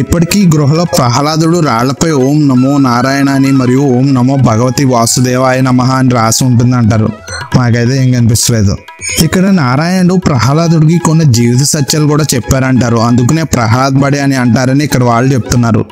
ఇప్పటికీ గృహలో ప్రహ్లాదుడు రాళ్లపై ఓం నమో నారాయణ అని మరియు ఓం నమో భగవతి వాసుదేవాయ నమః అని రాసి ఉంటుంది అంటారు. మాకైతే ఏం కనిపించలేదు. ఇక్కడ నారాయణుడు ప్రహ్లాదుడికి కొన్ని జీవిత సత్యాలు కూడా చెప్పారంటారు. అందుకనే ప్రహ్లాద్ బడి అని అంటారని ఇక్కడ వాళ్ళు చెప్తున్నారు.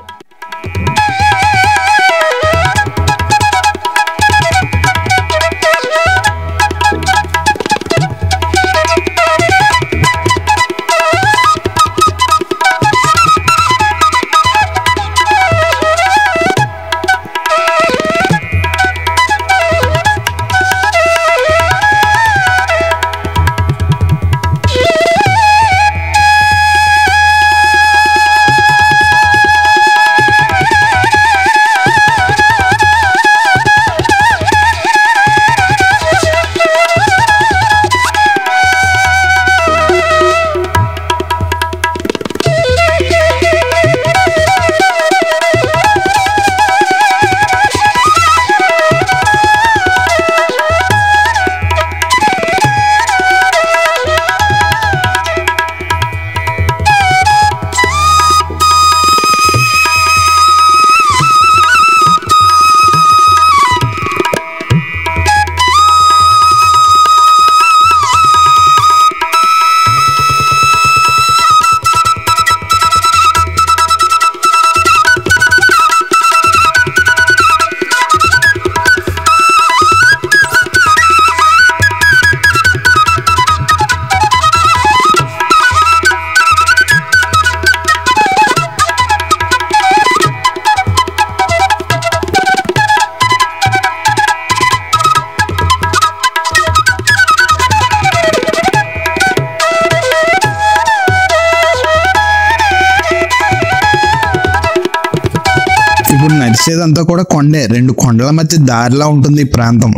ఇప్పుడు నడిచేదంతా కూడా కొండే. 2 కొండల మధ్య దారిలా ఉంటుంది ఈ ప్రాంతం.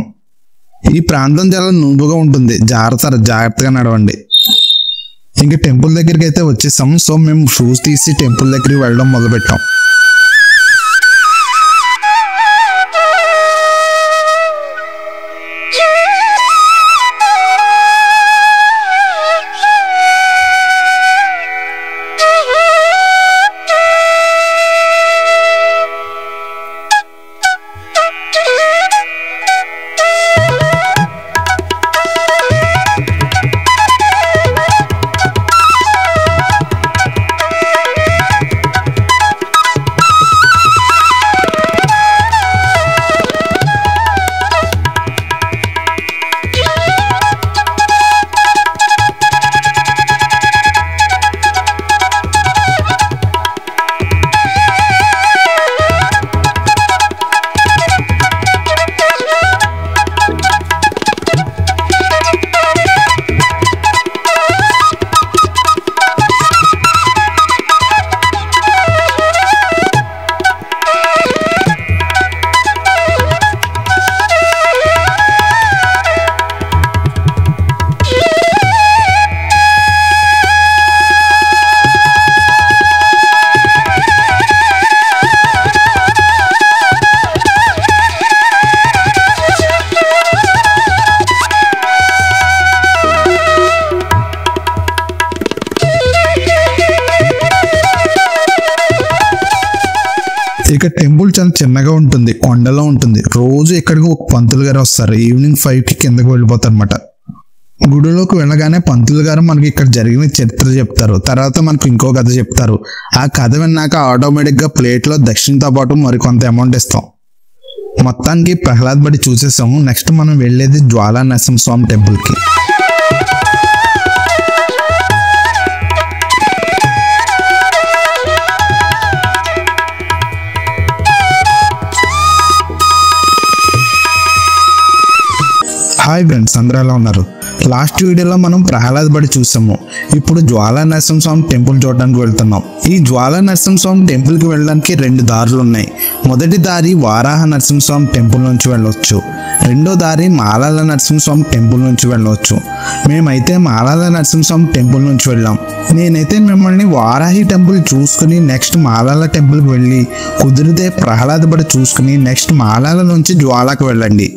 ఈ ప్రాంతం చాలా నునుపుగా ఉంటుంది. జాగ్రత్తగా నడవండి. ఇంకా టెంపుల్ దగ్గరికి అయితే వచ్చేసాం. సో మేము షూస్ తీసి టెంపుల్ దగ్గరికి వెళ్ళడం మొదలుపెట్టాం. ఇక టెంపుల్ చాలా చిన్నగా ఉంటుంది, కొండలో ఉంటుంది. రోజు ఇక్కడికి ఒక పంతులు గారు వస్తారు. ఈవినింగ్ 5కి కిందకి వెళ్ళిపోతారు అనమాట. గుడిలోకి వెళ్ళగానే పంతులు గారు మనకి ఇక్కడ జరిగిన చరిత్ర చెప్తారు. తర్వాత మనకు ఇంకో కథ చెప్తారు. ఆ కథ విన్నాక ఆటోమేటిక్గా ప్లేట్లో దక్షిణతో పాటు మరికొంత అమౌంట్ ఇస్తాం. మొత్తానికి ప్రహ్లాద్ బడి చూసేసాము. నెక్స్ట్ మనం వెళ్ళేది జ్వాలా నరసింహస్వామి టెంపుల్కి. హాయ్ ఫ్రెండ్స్, అందరూ ఎలా ఉన్నారు? లాస్ట్ వీడియోలో మనం ప్రహ్లాద్ బడి చూసాము. ఇప్పుడు జ్వాలా నరసింహస్వామి టెంపుల్ చూడడానికి వెళ్తున్నాం. ఈ జ్వాలా నరసింహస్వామి టెంపుల్కి వెళ్ళడానికి 2 దారులు ఉన్నాయి. మొదటి దారి వారాహ నరసింహస్వామి టెంపుల్ నుంచి వెళ్ళవచ్చు. రెండో దారి మాలాల నరసింహస్వామి టెంపుల్ నుంచి వెళ్ళవచ్చు. మేమైతే మాలాల నరసింహస్వామి టెంపుల్ నుంచి వెళ్ళాం. నేనైతే మిమ్మల్ని వారాహి టెంపుల్ చూసుకుని నెక్స్ట్ మాలాల టెంపుల్కి వెళ్ళి, కుదిరితే ప్రహ్లాద్ బడి చూసుకుని నెక్స్ట్ మాలాల నుంచి జ్వాలాకు వెళ్ళండి.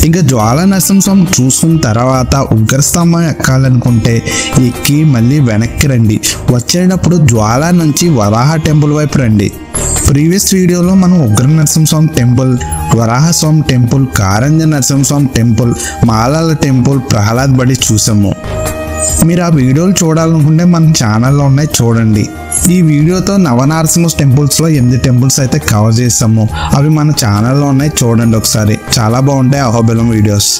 ఇంకా జ్వాలా నరసింహస్వామి చూసుకున్న తర్వాత ఉగ్రస్తంభం ఎక్కాలనుకుంటే ఎక్కి మళ్ళీ వెనక్కి రండి. వచ్చేటప్పుడు జ్వాలా నుంచి వరాహ టెంపుల్ వైపు రండి. ప్రీవియస్ వీడియోలో మనం Ugra Narasimhaswamy temple, Varahaswamy temple, Karanja Narasimhaswamy temple, Malola temple, Prahlad బడి చూసాము. మీరు ఆ వీడియోలు చూడాలనుకుంటే మన ఛానల్లో ఉన్నాయి, చూడండి. ఈ వీడియోతో నవనారసింహ టెంపుల్స్లో 8 టెంపుల్స్ అయితే కవర్ చేస్తాము. అవి మన ఛానల్లో ఉన్నాయి, చూడండి ఒకసారి. చాలా బాగుంటాయి అహోబిలం వీడియోస్.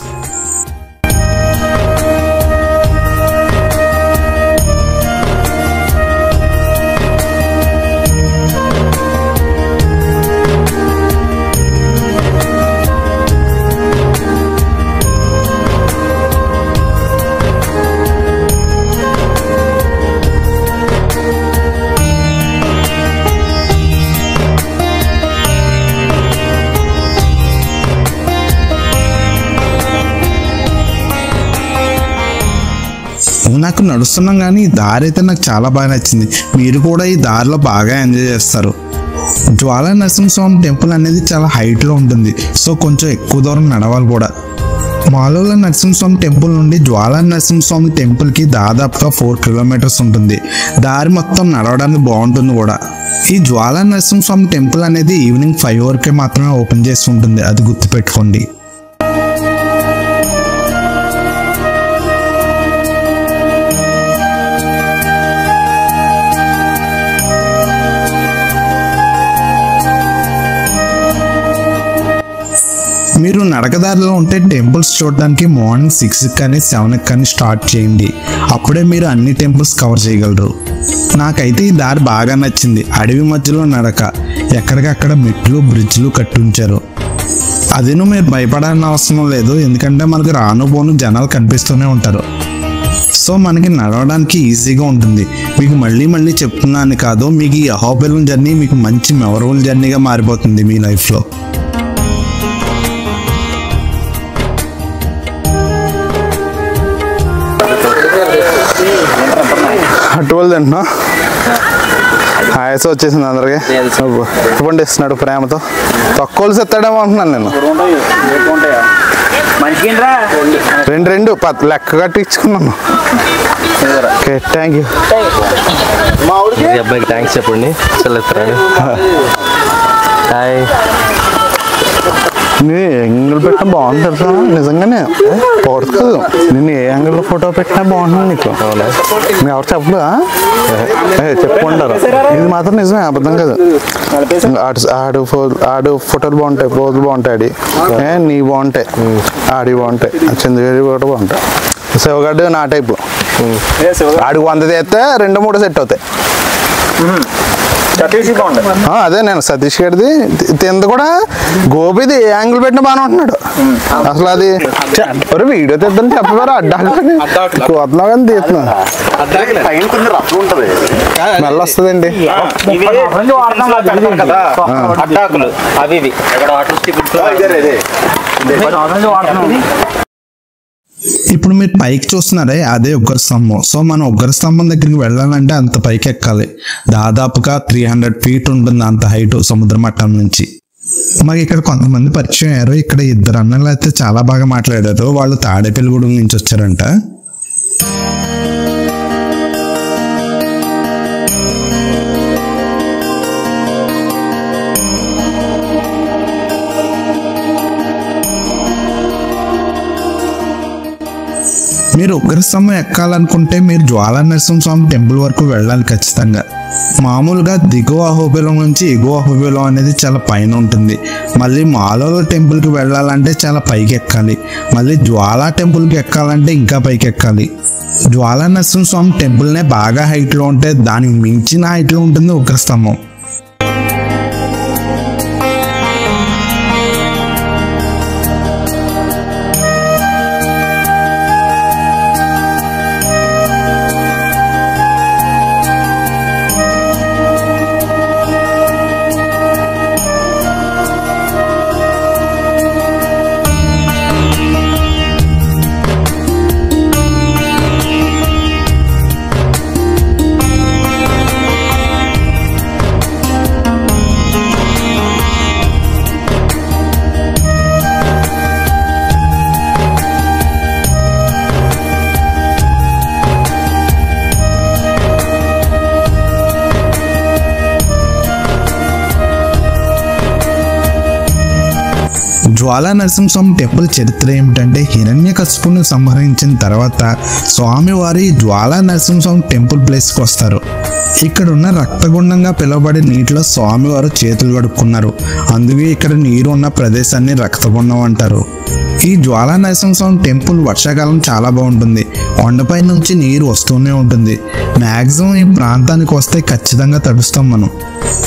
నాకు నడుస్తున్నాం కానీ ఈ దారి అయితే నాకు చాలా బాగా నచ్చింది. మీరు కూడా ఈ దారిలో బాగా ఎంజాయ్ చేస్తారు. జ్వాలా నరసింహస్వామి టెంపుల్ అనేది చాలా హైట్లో ఉంటుంది, సో కొంచెం ఎక్కువ దూరం నడవాలి కూడా. మాలోల నరసింహస్వామి టెంపుల్ నుండి జ్వాలా నరసింహస్వామి టెంపుల్కి దాదాపుగా 4 కిలోమీటర్స్ ఉంటుంది. దారి మొత్తం నడవడానికి బాగుంటుంది కూడా. ఈ జ్వాలా నరసింహస్వామి టెంపుల్ అనేది ఈవినింగ్ 5 వరకే మాత్రమే ఓపెన్ చేసి ఉంటుంది, అది గుర్తుపెట్టుకోండి. మీరు నడకదారిలో ఉంటే టెంపుల్స్ చూడడానికి మార్నింగ్ 6 కానీ 7 కానీ స్టార్ట్ చేయండి. అప్పుడే మీరు అన్ని టెంపుల్స్ కవర్ చేయగలరు. నాకైతే ఈ దారి బాగా నచ్చింది. అడవి మధ్యలో నడక, ఎక్కడికక్కడ మెట్లు, బ్రిడ్జ్లు కట్టించారు. అదేను మీరు భయపడాల్సిన అవసరం లేదు, ఎందుకంటే మనకు రాను పోను జనాలు కనిపిస్తూనే ఉంటారు. సో మనకి నడవడానికి ఈజీగా ఉంటుంది. మీకు మళ్ళీ చెప్తున్నాను కాదు, మీకు ఈ అహోబిలం జర్నీ మీకు మంచి మెమరబుల్ జర్నీగా మారిపోతుంది మీ లైఫ్లో. అటువల్ తింటున్నా, ఆయాసం వచ్చేసింది అందరికి. ఇవ్వండి ఇస్తున్నాడు ప్రేమతో. తక్కువలు సెత్తాడేమో అంటున్నాను నేను. 2 లెక్క కట్టించుకున్నాను. Okay, thank you. అబ్బాయికి థ్యాంక్స్ చెప్పండి. చెల్లెత్తాడు. హాయ్. నీ యాంగిల్ పెట్టినా బాగుంటుంది సార్, నిజంగానే పడుతుంది. నేను ఏ యాంగిల్లో ఫోటో పెట్టినా బాగుంటుంది నీకు. అవునా? మీరు ఎవరు చెప్పలేదా? చెప్పుకుంటారు. ఇది మాత్రం నిజమే, అబద్ధం కాదు. ఆడు ఫోటోలు బాగుంటాయి, రోజులు బాగుంటాయి. నీ బాగుంటాయి, ఆడి బాగుంటాయి, చంద్రగిరి కూడా బాగుంటాయి. శివగడ్డ నా టైపు. ఆడికి 100 చేస్తే 2-3 సెట్ అవుతాయి. అదే నేను సతీష్ గారిది తింది కూడా గోపిది ఏ యాంగిల్ పెట్టిన బాగానే ఉంటున్నాడు. అసలు అది వీడియో తీద్దని చెప్పారు. అడ్డాకులో కానీ తీస్తున్నా మెల్ల వస్తుందండి. ఇప్పుడు మీరు పైకి చూస్తున్నారే అదే ఉగ్రస్తంభం. సో మనం ఉగ్రస్తంభం దగ్గరికి వెళ్ళాలంటే అంత పైకి ఎక్కాలి. దాదాపుగా 300 ఫీట్ ఉంటుంది అంత హైట్ సముద్ర మట్టం నుంచి. మాకు ఇక్కడ కొంతమంది పరిచయం అయ్యారు. ఇక్కడ 2 అన్నలు అయితే చాలా బాగా మాట్లాడారు. వాళ్ళు తాడేపల్లిగూడెం నుంచి వచ్చారంట. మీరు ఉగ్రస్తంభం ఎక్కాలనుకుంటే మీరు జ్వాలా నరసింహస్వామి టెంపుల్ వరకు వెళ్ళాలి ఖచ్చితంగా. మామూలుగా దిగువ అహోబిలం నుంచి ఎగువ అహోబిలం అనేది చాలా పైన ఉంటుంది. మళ్ళీ మాలోల టెంపుల్కి వెళ్ళాలంటే చాలా పైకి ఎక్కాలి. మళ్ళీ జ్వాలా టెంపుల్కి ఎక్కాలంటే ఇంకా పైకి ఎక్కాలి. జ్వాలా నరసింహస్వామి టెంపుల్నే బాగా హైట్లో ఉంటే దానికి మించిన హైట్లో ఉంటుంది ఉగ్రస్తంభం. జ్వాలా నరసింహస్వామి టెంపుల్ చరిత్ర ఏమిటంటే హిరణ్యకశిపుని సంహరించిన తర్వాత స్వామివారి జ్వాలా నరసింహస్వామి టెంపుల్ ప్లేస్కి వస్తారు. ఇక్కడ ఉన్న రక్తగుండంగా పిలువబడే నీటిలో స్వామివారు చేతులు కడుక్కున్నారు. అందుకే ఇక్కడ నీరు ఉన్న ప్రదేశాన్ని రక్తగుండం అంటారు. ఈ జ్వాలా నరసింహస్వామి టెంపుల్ వర్షాకాలం చాలా బాగుంటుంది. కొండపై నుంచి నీరు వస్తూనే ఉంటుంది. మ్యాక్సిమం ఈ ప్రాంతానికి వస్తే ఖచ్చితంగా తడుస్తాం మనం.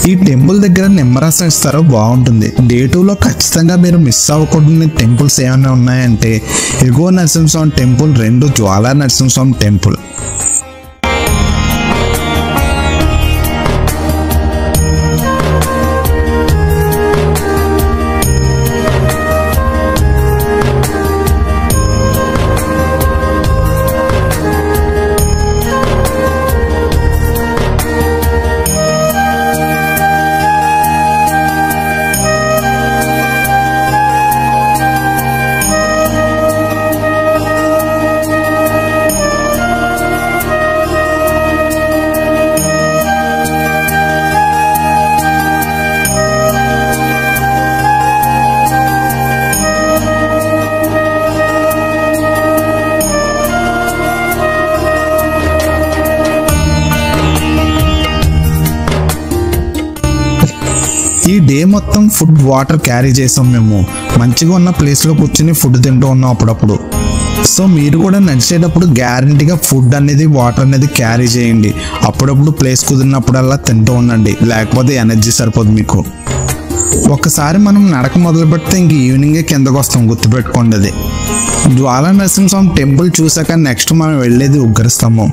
ఈ టెంపుల్ దగ్గర నిమ్మరసం ఇస్తారో బాగుంటుంది. డే 2లో ఖచ్చితంగా మీరు మిస్ అవ్వకూడని టెంపుల్స్ ఏమైనా ఉన్నాయంటే ఎగువ నరసింహస్వామి టెంపుల్, 2 జ్వాలా నరసింహస్వామి టెంపుల్. ఈ డే మొత్తం ఫుడ్, వాటర్ క్యారీ చేసాం మేము. మంచిగా ఉన్న ప్లేస్లో కూర్చొని ఫుడ్ తింటూ ఉన్నాం అప్పుడప్పుడు. సో మీరు కూడా నడిచేటప్పుడు గ్యారంటీగా ఫుడ్ అనేది, వాటర్ అనేది క్యారీ చేయండి. అప్పుడప్పుడు ప్లేస్ కుదిరినప్పుడల్లా తింటూ ఉండండి, లేకపోతే ఎనర్జీ సరిపోదు మీకు. ఒక్కసారి మనం నడక మొదలు పెడితే ఇంక ఈవినింగే కిందకు వస్తాం, గుర్తుపెట్టుకోండి. అది జ్వాలా నరసింహస్వామి టెంపుల్ చూసాక నెక్స్ట్ మనం వెళ్ళేది ఉగ్రస్తంభం.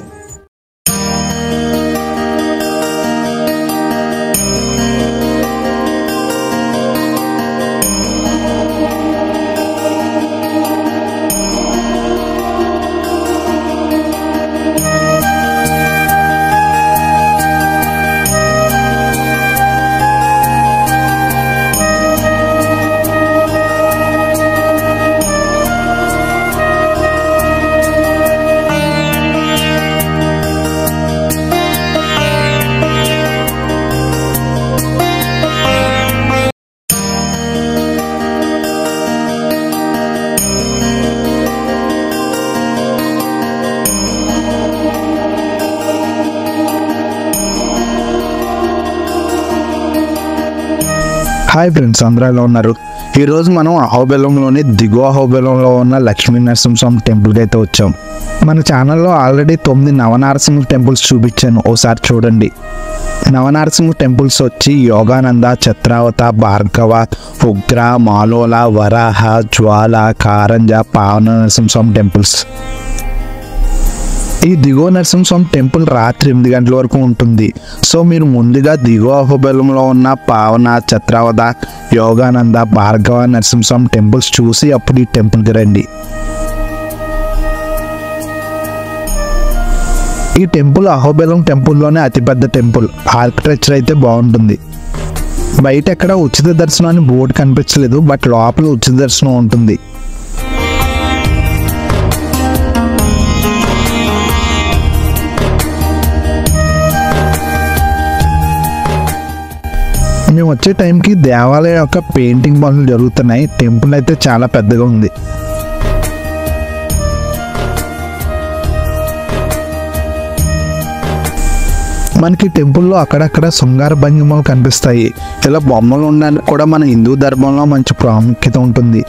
హాయ్ ఫ్రెండ్స్, అందరూ ఎలా ఉన్నారు? ఈరోజు మనం అహోబిలంలోని దిగువ అహోబిలంలో ఉన్న లక్ష్మీ నరసింహస్వామి టెంపుల్కి అయితే వచ్చాం. మన ఛానల్లో ఆల్రెడీ 9 నవనారసింహ టెంపుల్స్ చూపించాను, ఓసారి చూడండి. నవనారసింహ టెంపుల్స్ వచ్చి యోగానంద, చిత్రావత, భార్గవ, ఉగ్ర, మాలోల, వరాహ, జ్వాల, కారంజ, పావన నరసింహస్వామి టెంపుల్స్. ఈ దిగువ నరసింహస్వామి టెంపుల్ రాత్రి 8 గంటల వరకు ఉంటుంది. సో మీరు ముందుగా దిగువ అహోబిలంలో ఉన్న పావన, చిత్రావత, యోగానంద, భార్గవ నరసింహస్వామి టెంపుల్స్ చూసి అప్పుడు ఈ టెంపుల్కి రండి. ఈ టెంపుల్ అహోబిలం టెంపుల్లోనే అతిపెద్ద టెంపుల్. ఆర్కిటెక్చర్ అయితే బాగుంటుంది. బయట ఎక్కడ ఉచిత దర్శనం అని బోర్డు కనిపించలేదు, బట్ లోపల ఉచిత దర్శనం ఉంటుంది. మేము వచ్చే టైంకి దేవాలయం యొక్క పెయింటింగ్ పనులు జరుగుతున్నాయి. టెంపుల్ అయితే చాలా పెద్దగా ఉంది. మనకి టెంపుల్లో అక్కడక్కడ శృంగార భంగిమలు కనిపిస్తాయి. ఇలా బొమ్మలు ఉండడానికి కూడా మన హిందూ ధర్మంలో మంచి ప్రాముఖ్యత ఉంటుంది.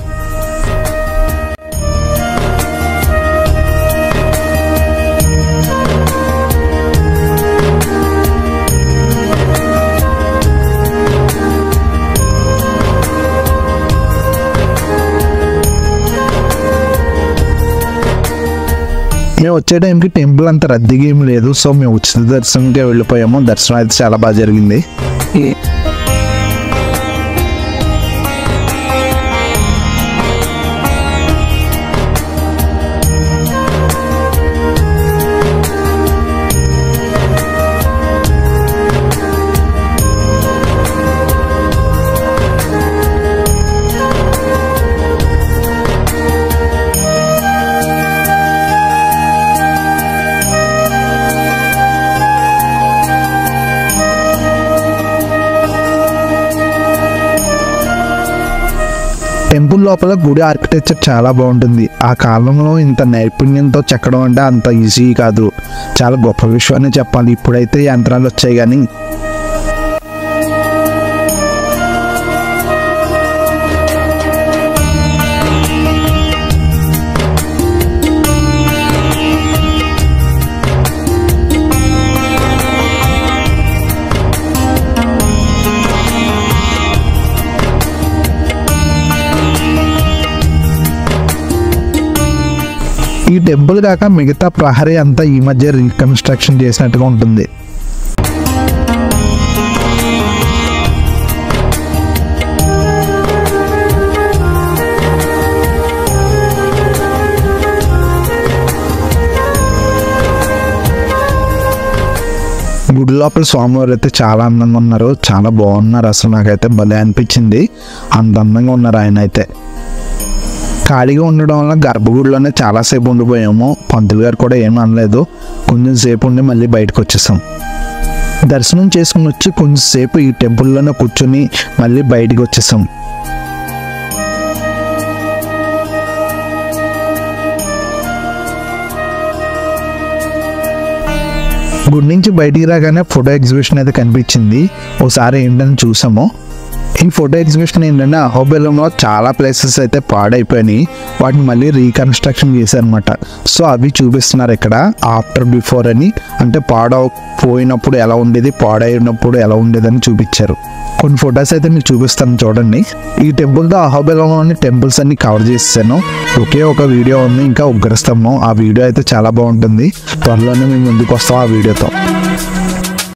మేము వచ్చే టైంకి టెంపుల్ అంత రద్దీగా ఏం లేదు. సో మేము ఉచిత దర్శనంకే వెళ్ళిపోయాము. దర్శనం అయితే చాలా బాగా జరిగింది. టెంపుల్ లోపల గుడి ఆర్కిటెక్చర్ చాలా బాగుంటుంది. ఆ కాలంలో ఇంత నైపుణ్యంతో చెక్కడం అంటే అంత ఈజీ కాదు. చాలా గొప్ప విషయం అని చెప్పాలి. ఇప్పుడైతే యంత్రాలు వచ్చాయి కానీ ఈ టెంపుల్ కాక మిగతా ప్రహరీ అంతా ఈ మధ్య రీకన్స్ట్రక్షన్ చేసినట్టుగా ఉంటుంది. గుడి లోపల స్వామివారు అయితే చాలా అందంగా ఉన్నారు. చాలా బాగున్నారు. అసలు నాకైతే భలే అనిపించింది. అంత అందంగా ఉన్నారు ఆయన అయితే. ఖాళీగా ఉండడం వల్ల గర్భగుడిలోనే చాలాసేపు ఉండిపోయాము. పంతులు గారు కూడా ఏమీ అనలేదు. కొంచెం సేపు ఉండి మళ్ళీ బయటకు వచ్చేసాం. దర్శనం చేసుకుని వచ్చి కొంచెంసేపు ఈ టెంపుల్లోనే కూర్చొని మళ్ళీ బయటికి వచ్చేసాం. గుడి నుంచి బయటికి రాగానే ఫోటో ఎగ్జిబిషన్ అయితే కనిపించింది. ఒకసారి ఏంటని చూసాము. ఈ ఫోటో ఎగ్జిబిషన్ ఏంటంటే అహోబిలంలో చాలా ప్లేసెస్ అయితే పాడైపోయినాయి. వాటిని మళ్ళీ రీకన్స్ట్రక్షన్ చేశారనమాట. సో అవి చూపిస్తున్నారు ఇక్కడ ఆఫ్టర్ బిఫోర్ అని. అంటే పోయినప్పుడు ఎలా ఉండేది, పాడైనప్పుడు ఎలా ఉండేదని చూపించారు. కొన్ని ఫొటోస్ అయితే మీకు చూపిస్తాను చూడండి. ఈ టెంపుల్తో అహోబిలంలోని టెంపుల్స్ అన్ని కవర్ చేసాను. ఒకే ఒక వీడియో ఉంది, ఇంకా ఉగ్రస్తంభం. ఆ వీడియో అయితే చాలా బాగుంటుంది. త్వరలోనే మేము ముందుకు వస్తాం ఆ వీడియోతో.